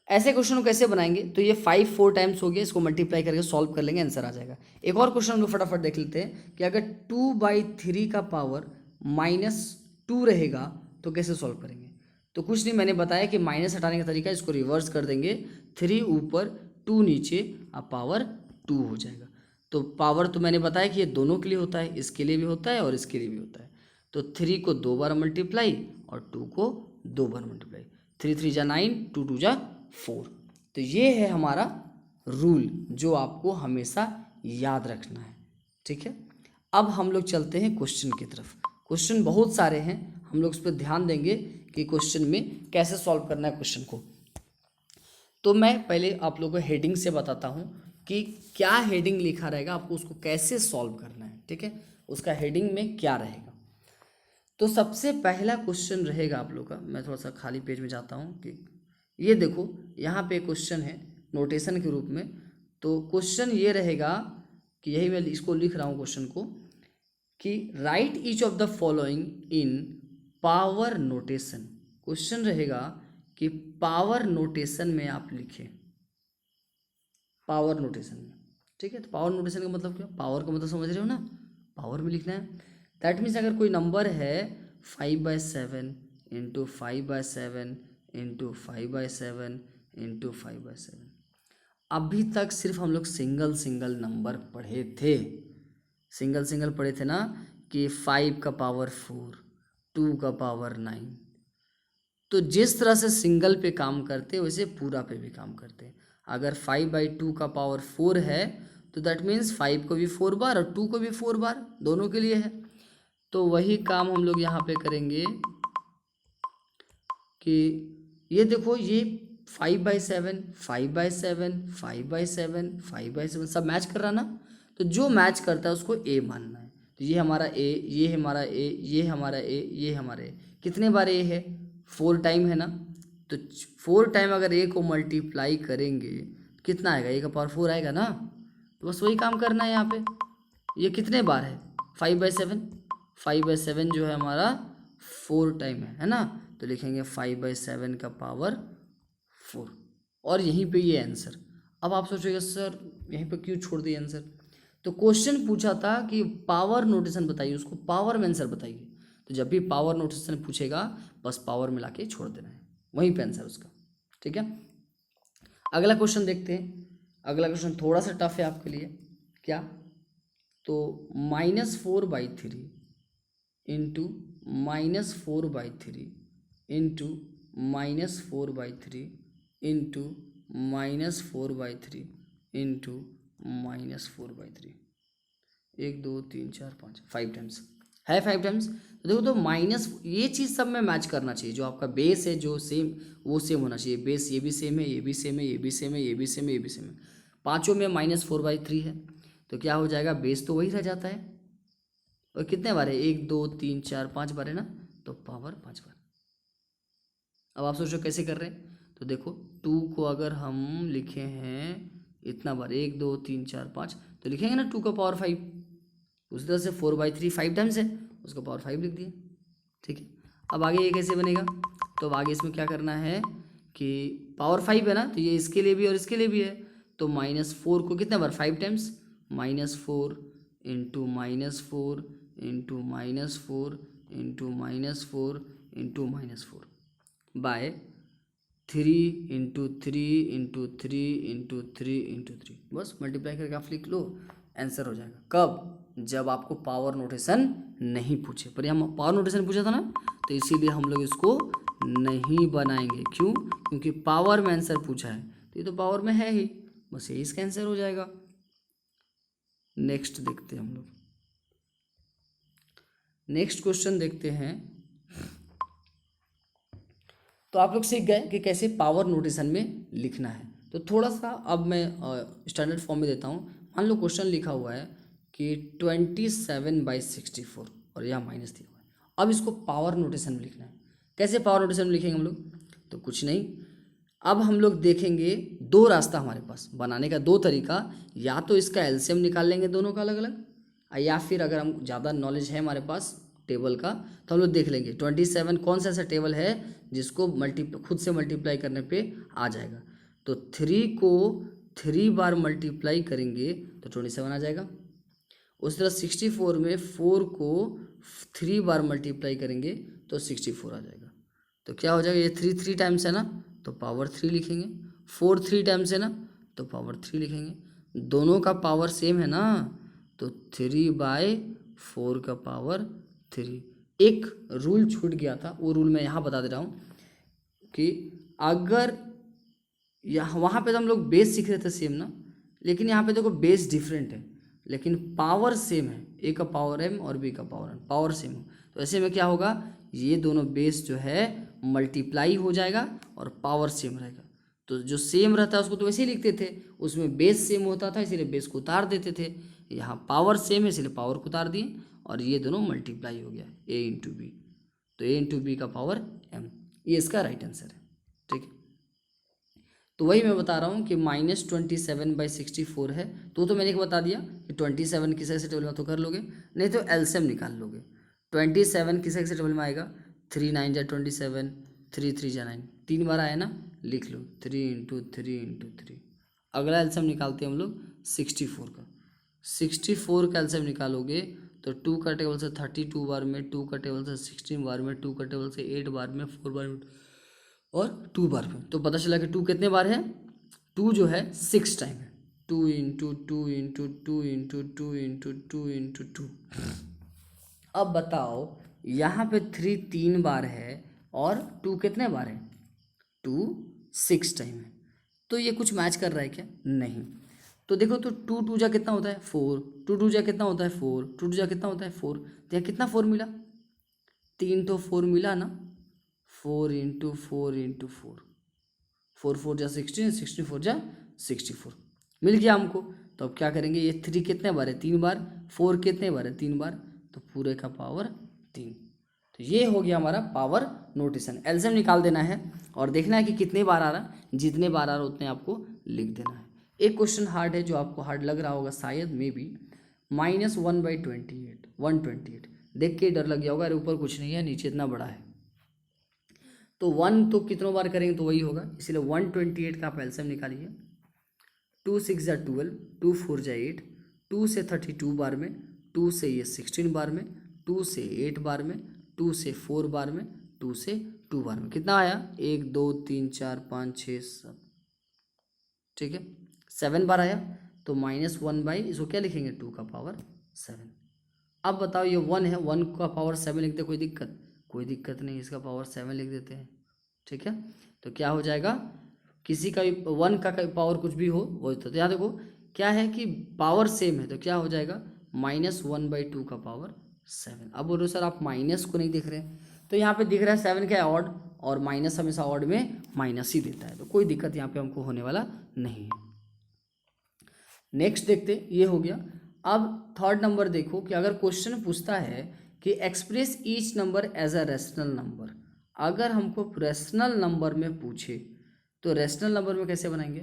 ऐसे क्वेश्चन को कैसे बनाएंगे। तो ये 5 4 टाइम्स हो गया, इसको मल्टीप्लाई करके सॉल्व कर लेंगे, आंसर आ जाएगा। एक और क्वेश्चन हम लोग फटाफट देख लेते हैं कि अगर 2/3 का पावर -2 रहेगा तो कैसे सॉल्व करेंगे। तो कुछ नहीं, मैंने बताया कि माइनस हटाने का तरीका, इसको रिवर्स कर देंगे, 3 ऊपर 2 नीचे, अब पावर 2 हो जाएगा। तो पावर तो मैंने बताया कि ये दोनों के लिए होता है, इसके लिए भी होता है और इसके लिए भी होता है। तो 3 को 2 बार मल्टीप्लाई और 2 को 2 बार मल्टीप्लाई, 3 3 जा 9, 2 2 जा 4। तो ये है हमारा रूल जो आपको हमेशा याद रखना है। ठीक है, अब हम लोग चलते हैं क्वेश्चन की तरफ। क्वेश्चन बहुत सारे हैं, हम लोग उस पर ध्यान देंगे कि क्वेश्चन में कैसे सॉल्व करना है क्वेश्चन को। तो मैं पहले आप लोगों को हेडिंग से बताता हूँ कि क्या हेडिंग लिखा रहेगा, आपको उसको कैसे सॉल्व करना है। ठीक है, उसका हेडिंग में क्या रहेगा। तो सबसे पहला क्वेश्चन रहेगा आप लोग का, मैं थोड़ा सा खाली पेज में जाता हूँ कि ये देखो यहाँ पे क्वेश्चन है नोटेशन के रूप में। तो क्वेश्चन ये रहेगा कि यही मैं इसको लिख रहा हूँ क्वेश्चन को कि right each of the following in power notation. Question रहेगा कि पावर नोटेशन में आप लिखें, पावर नोटेशन में। ठीक है, तो पावर नोटेशन का मतलब क्या? पावर का मतलब समझ रहे हो ना, पावर में लिखना है। दैट मीन्स अगर कोई नंबर है 5/7 × 5/7 × 5/7 × 5/7, अभी तक सिर्फ हम लोग सिंगल सिंगल नंबर पढ़े थे, सिंगल सिंगल पढ़े थे ना, कि 5 का पावर 4, 2 का पावर 9। तो जिस तरह से सिंगल पे काम करते वैसे पूरा पे भी काम करते। अगर 5/2 का पावर 4 है तो दैट मीन्स 5 को भी 4 बार और 2 को भी 4 बार, दोनों के लिए है। तो वही काम हम लोग यहाँ पे करेंगे कि ये देखो, ये 5/7 5/7 5/7 5/7 सब मैच कर रहा ना। तो जो मैच करता है उसको ए मानना है। तो ये हमारा ए, ये हमारा ए, ये हमारा ए, ये हमारा ए। कितने बार ए है? 4 टाइम है ना। तो 4 टाइम अगर ए को मल्टीप्लाई करेंगे कितना आएगा? ए का पावर 4 आएगा ना। तो बस वही काम करना है यहाँ पे। ये कितने बार है? 5/7, 5/7 जो है हमारा 4 टाइम है ना। तो लिखेंगे 5/7 का पावर 4 और यहीं पे ये आंसर। अब आप सोचोगे सर यहीं पे क्यों छोड़ दिए आंसर? तो क्वेश्चन पूछा था कि पावर नोटेशन बताइए, उसको पावर में आंसर बताइए। तो जब भी पावर नोटेशन पूछेगा बस पावर मिला के छोड़ देना है, वहीं पे आंसर उसका। ठीक है, अगला क्वेश्चन देखते हैं। अगला क्वेश्चन थोड़ा सा टफ है आपके लिए। क्या? तो -4/3 into -4/3 into -4/3 into -4/3 into -4/3, 1 2 3 4 5 5 times. है 5 टाइम्स। तो देखो तो माइनस ये चीज़ सब में मैच करना चाहिए, जो आपका बेस है जो सेम वो सेम होना चाहिए। बेस ये भी सेम है, ये भी सेम है, ये भी सेम है, ये भी सेम है, ये भी सेम है। पाँचों में -4/3 है, तो क्या हो जाएगा, बेस तो वही रह जाता है। और कितने बार है, 1 2 3 4 5 बार है ना, तो पावर 5 बार। अब आप सोचो कैसे कर रहे हैं, तो देखो 2 को अगर हम लिखे हैं इतना बार, 1 2 3 4 5, तो लिखेंगे ना 2 का पावर 5। उसी तरह से 4/3 5 टाइम्स है, उसका पावर 5 लिख दिया। ठीक है, अब आगे ये कैसे बनेगा, तो अब आगे इसमें क्या करना है कि पावर 5 है ना, तो ये इसके लिए भी और इसके लिए भी है, तो -4 को कितने बार, 5 times, -4 into -4 into -4 into -4 into -4 by 3 into 3 into 3 into 3 into 3, बस मल्टीप्लाई करके आप लिख लो, आंसर हो जाएगा। कब, जब आपको पावर नोटेशन नहीं पूछे। पर यहाँ पावर नोटेशन पूछा था ना, तो इसीलिए हम लोग इसको नहीं बनाएंगे। क्यों, क्योंकि पावर में आंसर पूछा है, तो ये तो पावर में है ही, बस यही इसका आंसर हो जाएगा। नेक्स्ट देखते हैं हम लोग, नेक्स्ट क्वेश्चन देखते हैं। तो आप लोग सीख गए कि कैसे पावर नोटेशन में लिखना है। तो थोड़ा सा अब मैं स्टैंडर्ड फॉर्म में देता हूँ। मान लो क्वेश्चन लिखा हुआ है कि 27/64 और यहाँ माइनस दिया हुआ है। अब इसको पावर नोटेशन में लिखना है। कैसे पावर नोटेशन में लिखेंगे हम लोग, तो कुछ नहीं, अब हम लोग देखेंगे दो रास्ता हमारे पास बनाने का, दो तरीका। या तो इसका एलसीएम निकाल लेंगे दोनों का अलग अलग, या फिर अगर हम ज़्यादा नॉलेज है हमारे पास टेबल का, तो हम लोग देख लेंगे 27 कौन सा ऐसा टेबल है जिसको खुद से मल्टीप्लाई करने पे आ जाएगा। तो 3 को 3 बार मल्टीप्लाई करेंगे तो 27 आ जाएगा। उस तरह 64 में 4 को 3 बार मल्टीप्लाई करेंगे तो 64 आ जाएगा। तो क्या हो जाएगा, ये 3 टाइम्स है ना, तो पावर 3 लिखेंगे। 4 3 टाइम्स है ना, तो पावर 3 लिखेंगे। दोनों का पावर सेम है ना, तो 3/4 का पावर 3। एक रूल छूट गया था, वो रूल मैं यहाँ बता दे रहा हूँ कि अगर यहाँ वहाँ पे तो हम लोग बेस सीख रहे थे सेम ना, लेकिन यहाँ पे देखो बेस डिफरेंट है लेकिन पावर सेम है। ए का पावर m और बी का पावर n, पावर सेम हो, तो ऐसे में क्या होगा, ये दोनों बेस जो है मल्टीप्लाई हो जाएगा और पावर सेम रहेगा। तो जो सेम रहता है उसको तो वैसे ही लिखते थे, उसमें बेस सेम होता था इसीलिए बेस को उतार देते थे। यहाँ पावर सेम है इसलिए पावर को उतार दिए और ये दोनों मल्टीप्लाई हो गया, a इंटू बी, तो a इंटू बी का पावर m, ये इसका राइट आंसर है। ठीक है, तो वही मैं बता रहा हूँ कि -27/64 है, तो मैंने एक बता दिया कि 27 किस से टेबल में तो कर लोगे, नहीं तो एलसीएम निकाल लोगे। 27 किस से टेबल में आएगा, 3 9 जा 27, 3 3 जा 9, 3 बार आया ना, लिख लो 3 इंटू 3 इंटू 3। अगला एलसीएम निकालते हैं हम लोग 64 का। 64 का एलसीएम निकालोगे तो 2 का टेबल से 32 बार में, 2 का टेबल से 16 बार में, 2 का टेबल से 8 बार में, 4 बार में और 2 बार में। तो पता चला कि 2 कितने बार है, 2 जो है 6 टाइम है। 2 into 2 into 2 into 2 into 2 into 2। अब बताओ यहाँ पे 3 3 बार है और 2 कितने बार है, 2 6 टाइम है। तो ये कुछ मैच कर रहा है क्या, नहीं। तो देखो तो 2 2 जा कितना होता है 4, 2 2 जा कितना होता है 4, 2 2 जा कितना होता है 4, तो यहाँ कितना 4 मिला, 3 तो 4 मिला ना, 4 इंटू 4 इंटू 4, 4 4 जा 16, 64 जा 64 मिल गया हमको। तो अब क्या करेंगे, ये 3 कितने बार है 3 बार, 4 कितने बार है 3 बार, तो पूरे का पावर 3। तो ये हो गया हमारा पावर नोटेशन। एलसीएम निकाल देना है और देखना है कि कितने बार आ रहा है, जितने बार आ रहा है उतने आपको लिख देना है। एक क्वेश्चन हार्ड है जो आपको हार्ड लग रहा होगा शायद मे बी, -1/28, 128। देख के डर लग गया होगा, अरे ऊपर कुछ नहीं है नीचे इतना बड़ा है, तो 1 तो कितनों बार करेंगे तो वही होगा, इसलिए 128 का आप एलसीएम निकालिए। 2 6 जा 12, 2 4 जा 8, 2 से 32 बार में, 2 से ये 16 बार में, 2 से 8 बार में, 2 से 4 बार में, 2 से 2 बार में, कितना आया 1 2 3 4 5 6 7, ठीक है 7 बार आया। तो -1 बाई इसको क्या लिखेंगे 2 का पावर 7। अब बताओ ये 1 है, 1 का पावर 7 लिख दे, कोई दिक्कत, कोई दिक्कत नहीं, इसका पावर 7 लिख देते हैं। ठीक है, तो क्या हो जाएगा, किसी का भी 1 का पावर कुछ भी हो वो, तो यहाँ देखो क्या है कि पावर सेम है, तो क्या हो जाएगा -1/2 का पावर 7। अब बोलो सर आप माइनस को नहीं दिख रहे, तो यहाँ पे दिख रहा है 7 क्या है ऑड, और माइनस हमेशा ऑड में माइनस ही देता है, तो कोई दिक्कत यहाँ पे हमको होने वाला नहीं है। नेक्स्ट देखते, ये हो गया। अब थर्ड नंबर देखो कि अगर क्वेश्चन पूछता है कि express each number as a rational number, अगर हमको रेशनल नंबर में पूछे तो रेशनल नंबर में कैसे बनाएंगे।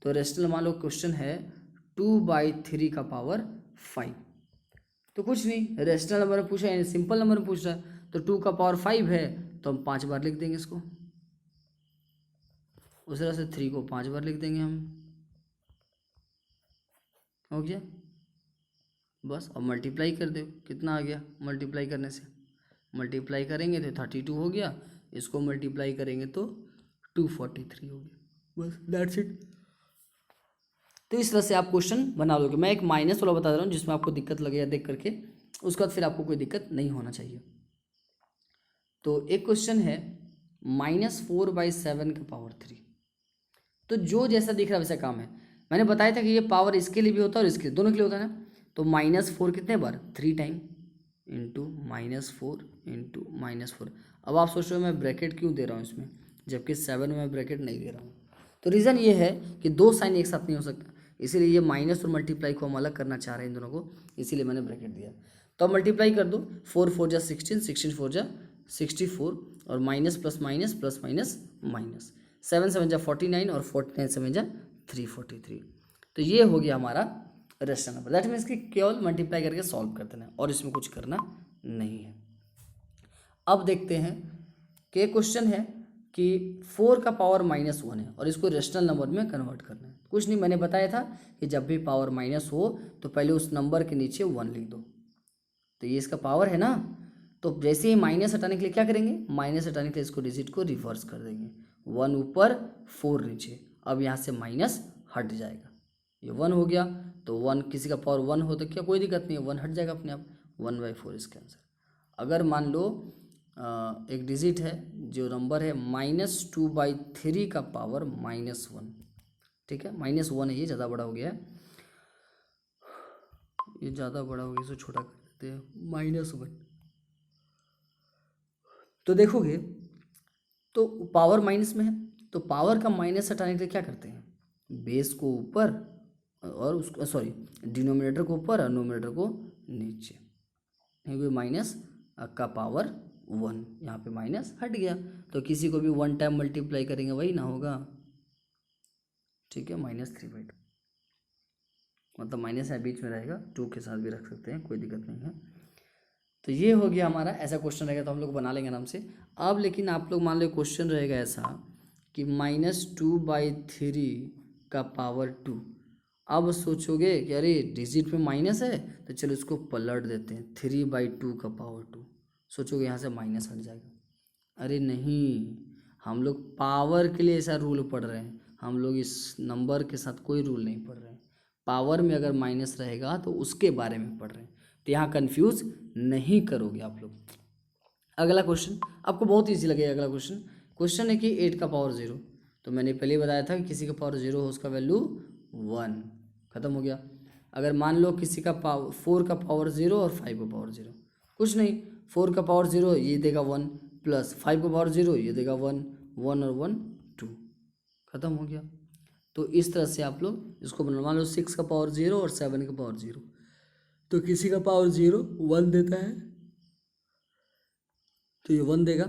तो रेशनल मान लो क्वेश्चन है 2/3 का पावर 5, तो कुछ नहीं, रेशनल नंबर में पूछा है, सिंपल नंबर में पूछ रहा है, तो 2 का पावर 5 है तो हम 5 बार लिख देंगे इसको। उस तरह से 3 को 5 बार लिख देंगे हम, हो गया बस। अब मल्टीप्लाई कर दो, कितना आ गया, मल्टीप्लाई करने से, मल्टीप्लाई करेंगे तो 32 हो गया, इसको मल्टीप्लाई करेंगे तो 243 हो गया, बस दैट्स इट। तो इस तरह से आप क्वेश्चन बना लोगे। मैं एक माइनस वाला बता रहा हूँ जिसमें आपको दिक्कत लगेगा देख करके, उसके बाद फिर आपको कोई दिक्कत नहीं होना चाहिए। तो एक क्वेश्चन है -4/7 का पावर 3, तो जो जैसा दिख रहा है वैसा काम है। मैंने बताया था कि ये पावर इसके लिए भी होता है और इसके दोनों के लिए होता है ना, तो -4 कितने बार, 3 टाइम, इंटू -4 इंटू -4। अब आप सोच रहे हो मैं ब्रैकेट क्यों दे रहा हूँ इसमें, जबकि 7 में मैं ब्रैकेट नहीं दे रहा हूँ। तो रीज़न ये है कि दो साइन एक साथ नहीं हो सकता, इसीलिए ये माइनस और मल्टीप्लाई को हम अलग करना चाह रहे हैं इन दोनों को, इसीलिए मैंने ब्रैकेट दिया। तो अब मल्टीप्लाई कर दो, 4 4 जा 16, 16 4 जा 64, और minus plus minus plus minus minus, 7 7 जा 49 और 49 7 जा 343। तो ये हो गया हमारा रेशनल नंबर। दैट मीन्स कि केवल मल्टीप्लाई करके सॉल्व कर देना है और इसमें कुछ करना नहीं है। अब देखते हैं कि क्वेश्चन है कि 4 का पावर -1 है और इसको रेशनल नंबर में कन्वर्ट करना है। कुछ नहीं, मैंने बताया था कि जब भी पावर माइनस हो तो पहले उस नंबर के नीचे 1 लिख दो। तो ये इसका पावर है ना, तो जैसे ही माइनस हटाने के लिए क्या करेंगे, माइनस हटाने के लिए इसको डिजिट को रिवर्स कर देंगे, 1 ऊपर 4 नीचे। अब यहाँ से माइनस हट जाएगा, ये 1 हो गया, तो 1 किसी का पावर 1 हो तो क्या कोई दिक्कत नहीं है, 1 हट जाएगा अपने आप, 1/4 इसका आंसर। अगर मान लो एक डिजिट है जो नंबर है -2/3 का पावर -1, ठीक है, -1 है, ये ज़्यादा बड़ा हो गया है, ये ज़्यादा बड़ा हो गया, इसको छोटा कर देते हैं, -1। तो देखोगे तो पावर माइनस में है, तो पावर का माइनस हटाने के लिए क्या करते हैं, बेस को ऊपर और उसको सॉरी डिनोमिनेटर को ऊपर और नोमिनेटर को नीचे, क्योंकि माइनस का पावर 1, यहाँ पे माइनस हट गया, तो किसी को भी 1 टाइम मल्टीप्लाई करेंगे वही ना होगा, ठीक है, -3/2, मतलब माइनस है बीच में रहेगा, 2 के साथ भी रख सकते हैं, कोई दिक्कत नहीं है। तो ये हो गया हमारा, ऐसा क्वेश्चन रहेगा तो हम लोग बना लेंगे आराम से। अब लेकिन आप लोग मान लो क्वेश्चन रहेगा ऐसा कि -2/3 का पावर 2। अब सोचोगे कि अरे डिजिट में माइनस है तो चलो इसको पलट देते हैं, 3/2 का पावर 2, सोचोगे यहाँ से माइनस हट जाएगा। अरे नहीं, हम लोग पावर के लिए ऐसा रूल पढ़ रहे हैं, हम लोग इस नंबर के साथ कोई रूल नहीं पढ़ रहे हैं। पावर में अगर माइनस रहेगा तो उसके बारे में पढ़ रहे हैं, तो यहाँ कंफ्यूज नहीं करोगे आप लोग। अगला क्वेश्चन आपको बहुत इजी लगेगा। अगला क्वेश्चन है कि 8 का पावर 0, तो मैंने पहले ही बताया था कि किसी का पावर 0 हो उसका वैल्यू 1, खत्म हो गया। अगर मान लो किसी का पावर 4 का पावर 0 और 5 का पावर 0, कुछ नहीं, 4 का पावर 0 ये देगा 1, प्लस 5 का पावर 0 ये देगा 1, 1 और 1 2, खत्म हो गया। तो इस तरह से आप लोग इसको बना, मान लो 6 का पावर 0 और 7 का पावर 0, तो किसी का पावर 0 1 देता है तो ये 1 देगा,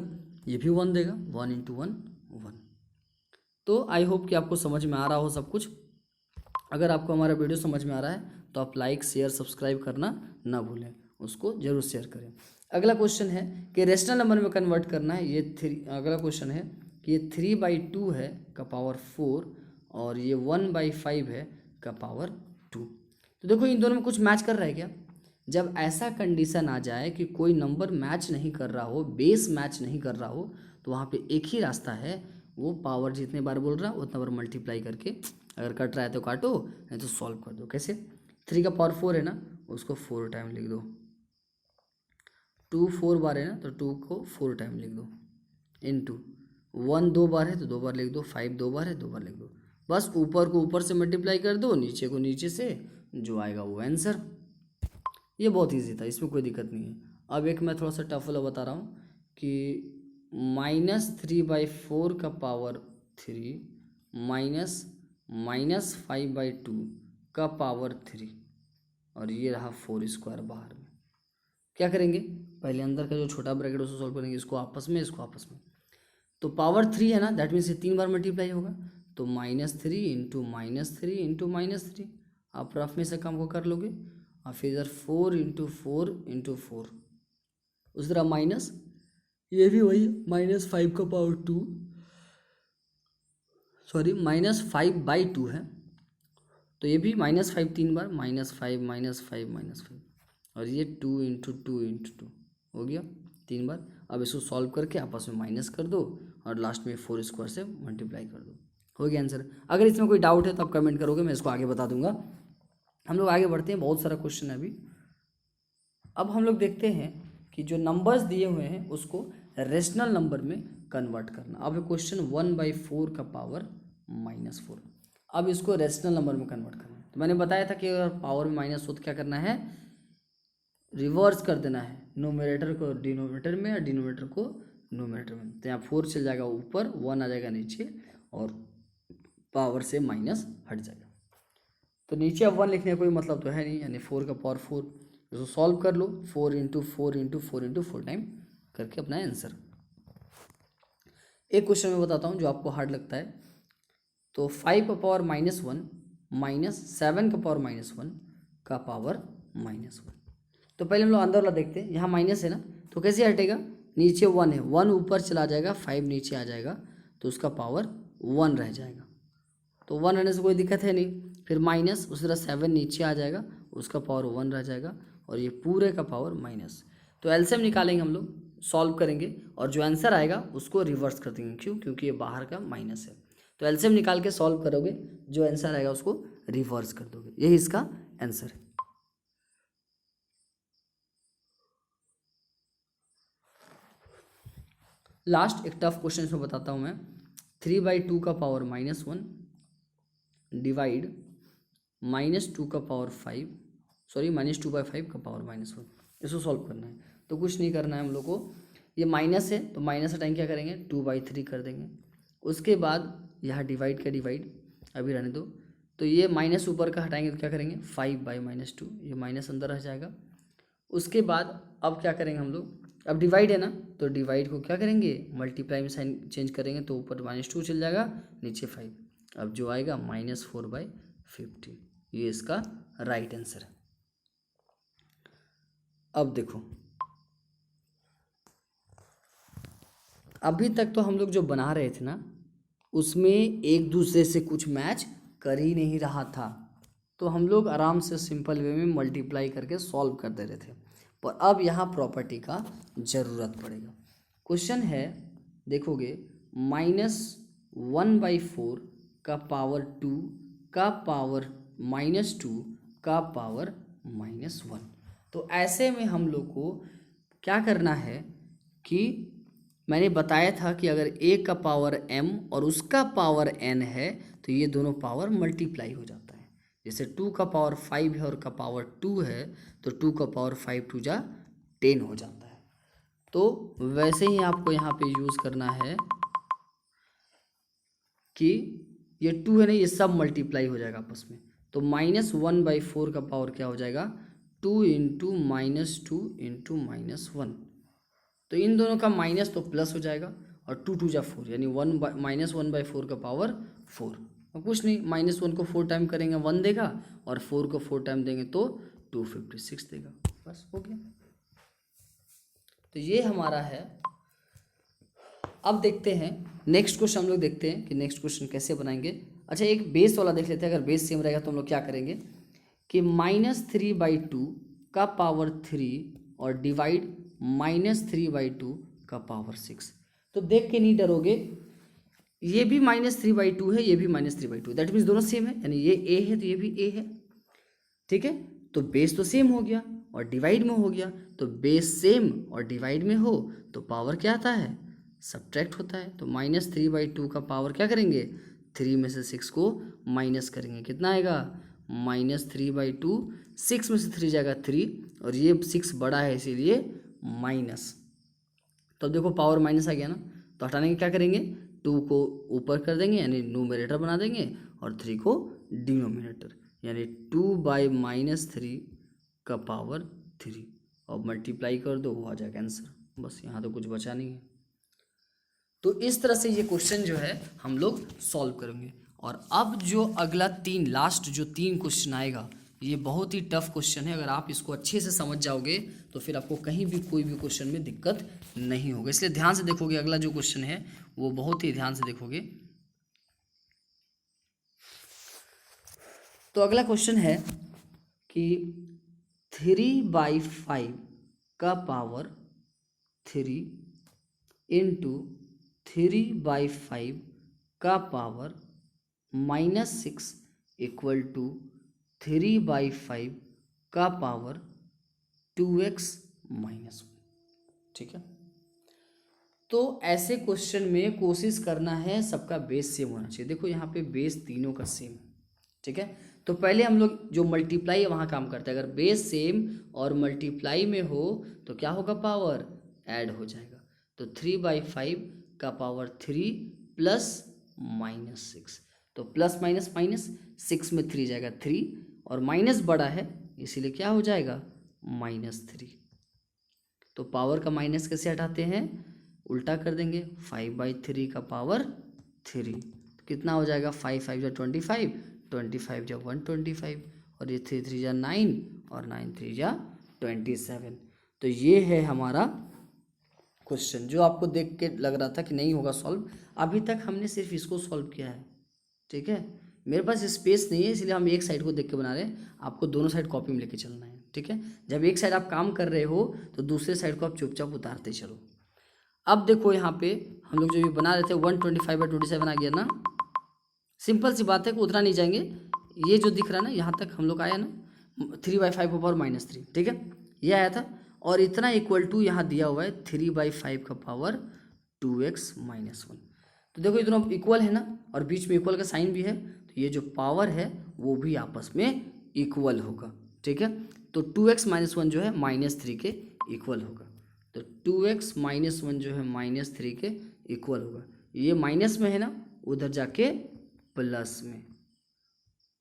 ये भी 1 देगा, 1 × 1 1। तो आई होप कि आपको समझ में आ रहा हो सब कुछ। अगर आपको हमारा वीडियो समझ में आ रहा है तो आप लाइक शेयर सब्सक्राइब करना ना भूलें, उसको जरूर शेयर करें। अगला क्वेश्चन है कि रेशनल नंबर में कन्वर्ट करना है, ये 3। अगला क्वेश्चन है कि ये 3/2 है का पावर 4 और ये 1/5 है का पावर 2। तो देखो इन दोनों में कुछ मैच कर रहा है क्या। जब ऐसा कंडीशन आ जाए कि कोई नंबर मैच नहीं कर रहा हो, बेस मैच नहीं कर रहा हो, तो वहाँ पे एक ही रास्ता है, वो पावर जितने बार बोल रहा है उतना बार मल्टीप्लाई करके, अगर कट रहा है तो काटो नहीं तो सॉल्व कर दो। कैसे, 3 का पावर 4 है ना, उसको 4 टाइम लिख दो, 2 4 बार है ना तो 2 को 4 टाइम लिख दो, इनटू 1 2 बार है तो 2 बार लिख दो, 5 2 बार है 2 बार लिख दो, बस ऊपर को ऊपर से मल्टीप्लाई कर दो, नीचे को नीचे से, जो आएगा वो आंसर। ये बहुत ईजी था, इसमें कोई दिक्कत नहीं है। अब एक मैं थोड़ा सा टफ वाला बता रहा हूँ कि -3/4 का पावर 3 -(-5/2) का पावर 3 और ये रहा 4² बाहर में। क्या करेंगे, पहले अंदर का जो छोटा ब्रैकेट उसको सॉल्व करेंगे, इसको आपस में, इसको आपस में। तो पावर 3 है ना, दैट मीन्स ये 3 बार मल्टीप्लाई होगा, तो -3 इंटू -3 इंटू -3, आप रफ में से काम को कर लोगे, और फिर इधर 4 इंटू 4 इंटू 4, उस तरह माइनस, ये भी वही -5 का पावर 2, सॉरी -5/2 है, तो ये भी -5 3 बार, -5 -5 -5, और ये 2 इंटू 2 इंटू 2 हो गया 3 बार। अब इसको सॉल्व करके आपस में माइनस कर दो और लास्ट में 4² से मल्टीप्लाई कर दो, हो गया आंसर। अगर इसमें कोई डाउट है तो आप कमेंट करोगे, मैं इसको आगे बता दूंगा। हम लोग आगे बढ़ते हैं, बहुत सारा क्वेश्चन है अभी। अब हम लोग देखते हैं कि जो नंबर्स दिए हुए हैं उसको रेशनल नंबर में कन्वर्ट करना। अब क्वेश्चन 1/4 का पावर -4, अब इसको रेशनल नंबर में कन्वर्ट करना है। तो मैंने बताया था कि अगर पावर में माइनस हो तो क्या करना है, रिवर्स कर देना है, नोमिनेटर को डिनोमिनेटर में या डिनोमिनेटर को नोमिनेटर में। तो यहाँ 4 चल जाएगा ऊपर, 1 आ जाएगा नीचे, और पावर से माइनस हट जाएगा। तो नीचे अब 1 लिखने का कोई मतलब तो है नहीं, यानी 4 का पावर 4, इसको सॉल्व कर लो, 4 इंटू 4 इंटू 4 इंटू 4 टाइम करके अपना आंसर। एक क्वेश्चन मैं बताता हूँ जो आपको हार्ड लगता है। तो 5 का पावर -1 माइनस 7 का पावर -1 का पावर -1। तो पहले हम लोग अंदर वाला देखते हैं, यहाँ माइनस है ना, तो कैसे हटेगा, नीचे 1 है, 1 ऊपर चला जाएगा, 5 नीचे आ जाएगा, तो उसका पावर 1 रह जाएगा। तो 1 रहने से कोई दिक्कत है नहीं। फिर माइनस, उसी तरह 7 नीचे आ जाएगा, उसका पावर 1 रह जाएगा, और ये पूरे का पावर माइनस। तो एलसीएम निकालेंगे हम लोग, सॉल्व करेंगे, और जो आंसर आएगा उसको रिवर्स कर देंगे। क्यों, क्योंकि ये बाहर का माइनस है। तो एलसीएम निकाल के सॉल्व करोगे, जो आंसर आएगा उसको रिवर्स कर दोगे, यही इसका आंसर है। लास्ट एक टफ क्वेश्चन इसमें बताता हूँ मैं। 3/2 का पावर -1 डिवाइड -2 का पावर 5, सॉरी -2/5 का पावर -1, इसको सॉल्व करना है। तो कुछ नहीं करना है हम लोग को, ये माइनस है तो माइनस हटाएंगे, क्या करेंगे 2/3 कर देंगे। उसके बाद यहाँ डिवाइड का डिवाइड अभी रहने दो, तो ये माइनस ऊपर का हटाएंगे तो क्या करेंगे 5/-2, ये माइनस अंदर रह जाएगा। उसके बाद अब क्या करेंगे हम लोग, अब डिवाइड है ना, तो डिवाइड को क्या करेंगे, मल्टीप्लाई में साइन चेंज करेंगे, तो ऊपर -2 चल जाएगा, नीचे 5, अब जो आएगा -4/50, ये इसका राइट आंसर है। अब देखो, अभी तक तो हम लोग जो बना रहे थे ना, उसमें एक दूसरे से कुछ मैच कर ही नहीं रहा था, तो हम लोग आराम से सिंपल वे में मल्टीप्लाई करके सॉल्व कर दे रहे थे। पर अब यहाँ प्रॉपर्टी का ज़रूरत पड़ेगा। क्वेश्चन है, देखोगे -1/4 का पावर 2 का पावर -2 का पावर -1। तो ऐसे में हम लोग को क्या करना है कि मैंने बताया था कि अगर a का पावर m और उसका पावर n है तो ये दोनों पावर मल्टीप्लाई हो जाता है। जैसे 2 का पावर 5 है और का पावर 2 है, तो 2 का पावर 5 2 जा 10 हो जाता है। तो वैसे ही आपको यहाँ पे यूज़ करना है कि ये 2 है ना, ये सब मल्टीप्लाई हो जाएगा आपस में। तो -1/4 का पावर क्या हो जाएगा, 2 इंटू -2 इंटू -1। तो इन दोनों का माइनस तो प्लस हो जाएगा, और 2 2 जा 4, यानी -1/4 का पावर 4। और कुछ नहीं, -1 को 4 टाइम करेंगे 1 देगा, और 4 को 4 टाइम देंगे तो 256 देगा, बस हो गया। तो ये हमारा है। अब देखते हैं नेक्स्ट क्वेश्चन, हम लोग देखते हैं कि नेक्स्ट क्वेश्चन कैसे बनाएंगे। अच्छा, एक बेस वाला देख लेते हैं। अगर बेस सेम रहेगा तो हम लोग क्या करेंगे कि -3/2 का पावर 3 और डिवाइड -3/2 का पावर 6। तो देख के नहीं डरोगे, ये भी -3/2 है, ये भी -3/2, दैट मीन्स दोनों सेम है, यानी ये a है तो ये भी a है, ठीक है। तो बेस तो सेम हो गया और डिवाइड में हो गया, तो बेस सेम और डिवाइड में हो तो पावर क्या आता है, सब्ट्रैक्ट होता है। तो -3/2 का पावर क्या करेंगे, 3 में से 6 को माइनस करेंगे, कितना आएगा -3/2, 6 में से 3 जाएगा 3, और ये 6 बड़ा है इसीलिए माइनस, तो अब देखो पावर माइनस आ गया ना, तो हटाने के क्या करेंगे, 2 को ऊपर कर देंगे यानी न्यूमरेटर बना देंगे और 3 को डिनोमिनेटर, यानी 2/-3 का पावर 3 और मल्टीप्लाई कर दो, वो आ जाएगा आंसर। बस यहाँ तो कुछ बचा नहीं है। तो इस तरह से ये क्वेश्चन जो है हम लोग सॉल्व करेंगे। और अब जो अगला लास्ट जो 3 क्वेश्चन आएगा, ये बहुत ही टफ क्वेश्चन है। अगर आप इसको अच्छे से समझ जाओगे तो फिर आपको कहीं भी कोई भी क्वेश्चन में दिक्कत नहीं होगा, इसलिए ध्यान से देखोगे। अगला जो क्वेश्चन है वो बहुत ही ध्यान से देखोगे। तो अगला क्वेश्चन है कि 3/5 का पावर 3 इंटू 3/5 का पावर -6 इक्वल टू 3/5 का पावर 2x -1। ठीक है, तो ऐसे क्वेश्चन में कोशिश करना है सबका बेस सेम होना चाहिए। देखो यहाँ पे बेस तीनों का सेम है। ठीक है, तो पहले हम लोग जो मल्टीप्लाई है वहाँ काम करते हैं। अगर बेस सेम और मल्टीप्लाई में हो तो क्या होगा, पावर ऐड हो जाएगा। तो 3/5 का पावर 3 प्लस -6, तो प्लस माइनस माइनस, 6 में 3 जाएगा 3 और माइनस बड़ा है इसीलिए क्या हो जाएगा, -3। तो पावर का माइनस कैसे हटाते हैं, उल्टा कर देंगे, 5/3 का पावर 3 कितना हो जाएगा, 5×5 = 25, 25 × 125 और ये 3×3 = 9 और 9×3 = 27। तो ये है हमारा क्वेश्चन, जो आपको देख के लग रहा था कि नहीं होगा सॉल्व। अभी तक हमने सिर्फ इसको सॉल्व किया है। ठीक है, मेरे पास स्पेस नहीं है इसलिए हम एक साइड को देख के बना रहे हैं, आपको दोनों साइड कॉपी में लेके चलना है। ठीक है, जब एक साइड आप काम कर रहे हो तो दूसरे साइड को आप चुपचाप उतारते चलो। अब देखो यहाँ पे हम लोग जो भी बना रहे थे 125/27 आ गया ना, सिंपल सी बात है कि उतना नहीं जाएंगे। ये जो दिख रहा है ना यहाँ तक हम लोग आया ना, 3/5 का पावर -3। ठीक है, ये आया था और इतना इक्वल टू यहाँ दिया हुआ है 3/5 का पावर 2x -1। तो देखो ये दोनों इक्वल है ना, और बीच में इक्वल का साइन भी है, तो ये जो पावर है वो भी आपस में इक्वल होगा। ठीक है, तो 2x -1 जो है -3 के इक्वल होगा। तो 2x -1 जो है -3 के इक्वल होगा। ये माइनस में है ना, उधर जाके प्लस में,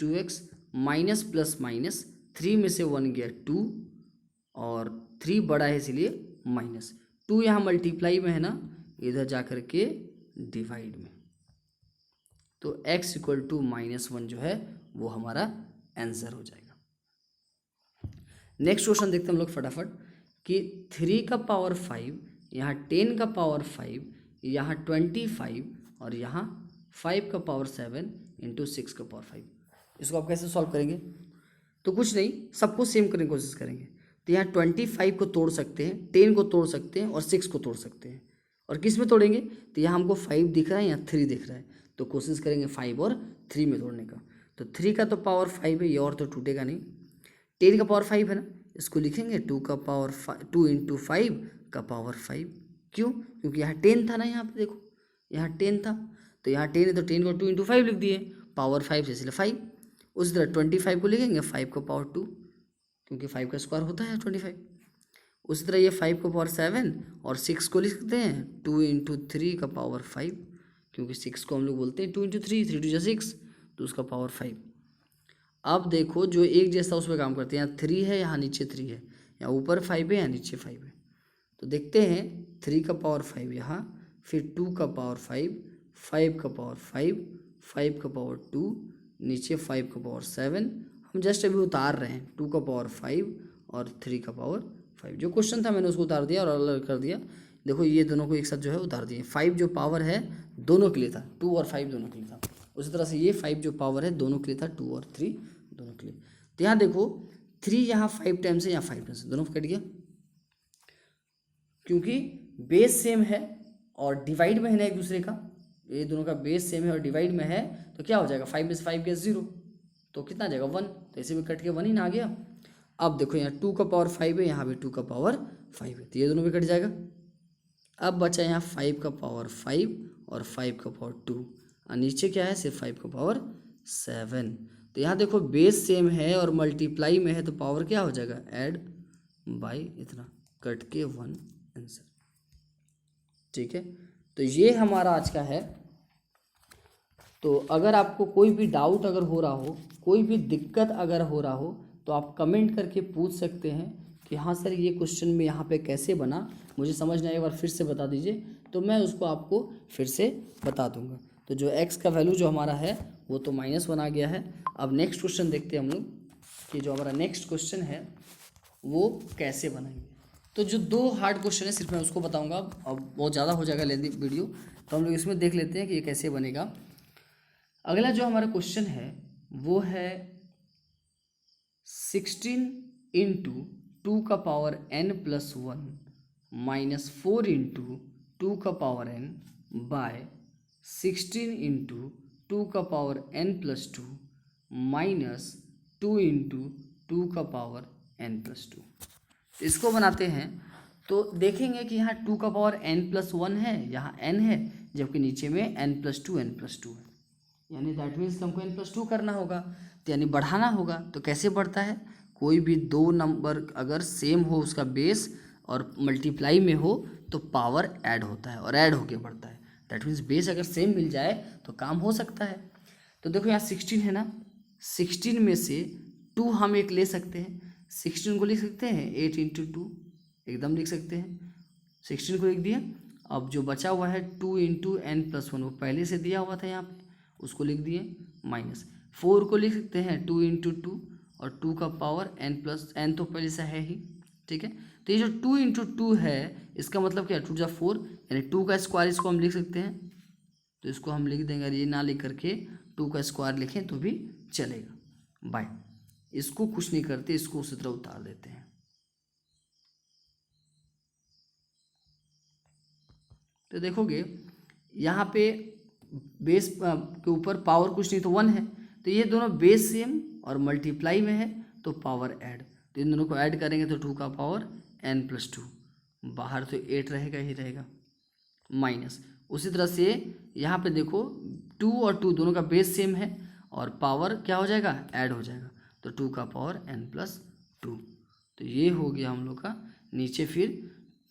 2x माइनस प्लस माइनस, 3 में से 1 गया 2 और 3 बड़ा है इसलिए माइनस, 2 यहाँ मल्टीप्लाई में है ना, इधर जा कर के डिवाइड में। तो x = -1 जो है वो हमारा आंसर हो जाएगा। नेक्स्ट क्वेश्चन देखते हैं हम लोग फटाफट कि 3 का पावर 5, यहाँ 10 का पावर 5, यहाँ 25 और यहाँ 5 का पावर 7 इंटू 6 का पावर 5। इसको आप कैसे सॉल्व करेंगे, तो कुछ नहीं, सबको सेम करने की कोशिश करेंगे। तो यहाँ 25 को तोड़ सकते हैं, 10 को तोड़ सकते हैं और 6 को तोड़ सकते हैं। और किस में तोड़ेंगे, तो यहाँ हमको 5 दिख रहा है, यहाँ 3 दिख रहा है, तो कोशिश करेंगे 5 और 3 में तोड़ने का। तो 3 का तो पावर 5 है, ये और तो टूटेगा नहीं। 10 का पावर 5 है ना, इसको लिखेंगे 2 का पावर 2 × 5 का पावर 5। क्यों, क्योंकि यहाँ 10 था ना, यहाँ पे देखो यहाँ 10 था, तो यहाँ 10 है तो 10 को 2 × 5 लिख दिए, पावर 5 से इसलिए 5। उसी तरह 25 को लिखेंगे 5 का पावर 2, क्योंकि 5 का स्क्वायर होता है 25। उसी तरह ये 5 का पावर 7 और 6 को लिखते हैं 2 × 3 का पावर 5, क्योंकि 6 को हम लोग बोलते हैं 2 × 3, 3 × 6, तो उसका पावर 5। अब देखो जो एक जैसा उस पर काम करते हैं, यहाँ 3 है, यहाँ नीचे 3 है, यहाँ ऊपर 5 है, यहाँ नीचे 5 है। तो देखते हैं 3 का पावर 5 यहाँ, फिर 2 का पावर 5, 5 का पावर 5, 5 का पावर 2, नीचे 5 का पावर 7। हम जस्ट अभी उतार रहे हैं 2 का पावर 5 और 3 का पावर 5। जो क्वेश्चन था मैंने उसको उतार दिया और अलग कर दिया। देखो ये दोनों को एक साथ जो है उतार दिए। 5 जो पावर है दोनों के लिए था, 2 और 5 दोनों के लिए था। उसी तरह से ये 5 जो पावर है दोनों के लिए था, 2 और 3 दोनों के लिए। तो यहाँ देखो 3 यहाँ 5 टाइम्स है, यहाँ 5 टाइम्स है, दोनों कट गया, क्योंकि बेस सेम है और डिवाइड में है ना एक दूसरे का। ये दोनों का बेस सेम है और डिवाइड में है, तो क्या हो जाएगा, 5 में से 5 गया 0, तो कितना आ जाएगा 1, तो ऐसे में कट के 1 ही ना आ गया। अब देखो यहाँ 2 का पावर 5 है, यहाँ भी 2 का पावर 5 है, तो ये दोनों भी कट जाएगा। अब बचा यहाँ 5 का पावर 5 और 5 का पावर 2, और नीचे क्या है, सिर्फ 5 का पावर 7। तो यहाँ देखो बेस सेम है और मल्टीप्लाई में है, तो पावर क्या हो जाएगा, ऐड बाई इतना कट के 1 आंसर। ठीक है, तो ये हमारा आज का है। तो अगर आपको कोई भी डाउट अगर हो रहा हो, कोई भी दिक्कत अगर हो रहा हो, तो आप कमेंट करके पूछ सकते हैं कि हाँ सर ये क्वेश्चन में यहाँ पे कैसे बना, मुझे समझ नहीं आया, एक बार फिर से बता दीजिए, तो मैं उसको आपको फिर से बता दूंगा। तो जो x का वैल्यू जो हमारा है वो तो -1 आ गया है। अब नेक्स्ट क्वेश्चन देखते हैं हम लोग कि जो हमारा नेक्स्ट क्वेश्चन है वो कैसे बनाएंगे। तो जो 2 हार्ड क्वेश्चन है सिर्फ मैं उसको बताऊंगा, अब बहुत ज़्यादा हो जाएगा लेंदी वीडियो, तो हम लोग इसमें देख लेते हैं कि ये कैसे बनेगा। अगला जो हमारा क्वेश्चन है वो है 16 इंटू 2 का power n plus 1 minus 4 into 2 का पावर n बाय 16 इंटू 2 का power n plus 2 minus 2 into 2 का पावर n प्लस 2। तो इसको बनाते हैं तो देखेंगे कि यहाँ 2 का पावर n प्लस 1 है, यहाँ n है, जबकि नीचे में n प्लस 2 है, यानी दैट मीन्स हमको n प्लस 2 करना होगा, तो यानी बढ़ाना होगा। तो कैसे बढ़ता है, कोई भी 2 नंबर अगर सेम हो उसका बेस और मल्टीप्लाई में हो तो पावर ऐड होता है और ऐड होके बढ़ता है। दैट मीन्स बेस अगर सेम मिल जाए तो काम हो सकता है। तो देखो यहाँ 16 है ना, 16 में से 2 हम एक ले सकते हैं, 16 को लिख सकते हैं 8 इंटू 2 एकदम लिख सकते हैं, 16 को लिख दिया। अब जो बचा हुआ है 2 इंटू n प्लस 1 वो पहले से दिया हुआ था यहाँ पे, उसको लिख दिए, माइनस 4 को लिख सकते हैं 2 इंटू 2 और 2 का पावर n प्लस n तो पहले से है ही। ठीक है, तो ये जो 2 इंटू 2 है इसका मतलब क्या, 2 जा 4 यानी 2 का स्क्वायर इसको हम लिख सकते हैं, तो इसको हम लिख देंगे, ये ना लिख करके 2 का स्क्वायर लिखें तो भी चलेगा। बाय इसको कुछ नहीं करते, इसको उसी तरह उतार देते हैं। तो देखोगे यहाँ पे बेस के ऊपर पावर कुछ नहीं तो 1 है, तो ये दोनों बेस सेम और मल्टीप्लाई में है तो पावर ऐड, तो इन दोनों को ऐड करेंगे तो 2 का पावर n प्लस 2, बाहर तो 8 रहेगा ही रहेगा, माइनस उसी तरह से यहाँ पे देखो 2 और 2 दोनों का बेस सेम है और पावर क्या हो जाएगा, ऐड हो जाएगा, तो 2 का पावर n प्लस 2। तो ये हो गया हम लोग का। नीचे फिर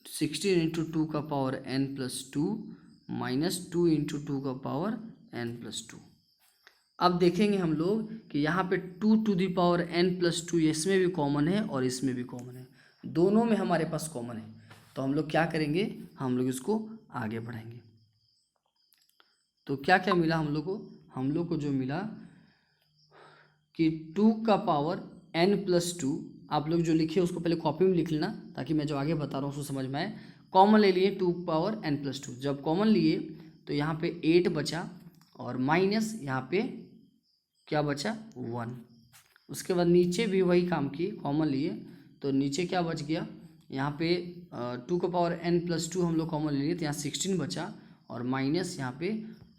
16 इंटू 2 का power n plus 2 minus 2 into 2 का पावर n प्लस 2। अब देखेंगे हम लोग कि यहाँ पे 2 to the power n plus 2 इसमें भी कॉमन है और इसमें भी कॉमन है, दोनों में हमारे पास कॉमन है, तो हम लोग क्या करेंगे, हम लोग इसको आगे बढ़ाएंगे। तो क्या क्या मिला हम लोग को जो मिला कि 2 का पावर n प्लस 2, आप लोग जो लिखे उसको पहले कॉपी में लिख लेना ताकि मैं जो आगे बता रहा हूँ उसको समझ में आए। कॉमन ले लिए 2 पावर n प्लस 2, जब कॉमन लिए तो यहाँ पे 8 बचा और माइनस यहाँ पे क्या बचा 1। उसके बाद नीचे भी वही काम किए, कॉमन लिए तो नीचे क्या बच गया, यहाँ पे 2 का पावर n प्लस 2 हम लोग कॉमन ले लिए तो यहाँ 16 बचा और माइनस यहाँ पे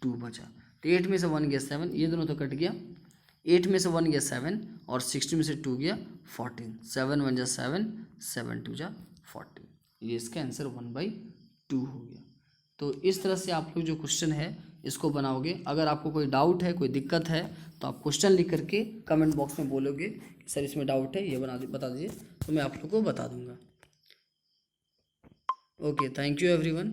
2 बचा, तो 8 में से 1 गया 7, ये दोनों तो कट गया, 8 में से 1 गया 7 और 16 में से 2 गया 14, 7 1 जा 7, 7 2 जा 14, ये इसका आंसर 1/2 हो गया। तो इस तरह से आप लोग जो क्वेश्चन है इसको बनाओगे। अगर आपको कोई डाउट है, कोई दिक्कत है तो आप क्वेश्चन लिख करके कमेंट बॉक्स में बोलोगे कि सर इसमें डाउट है, ये बता दीजिए, तो मैं आप लोग को बता दूंगा। Okay, thank you everyone.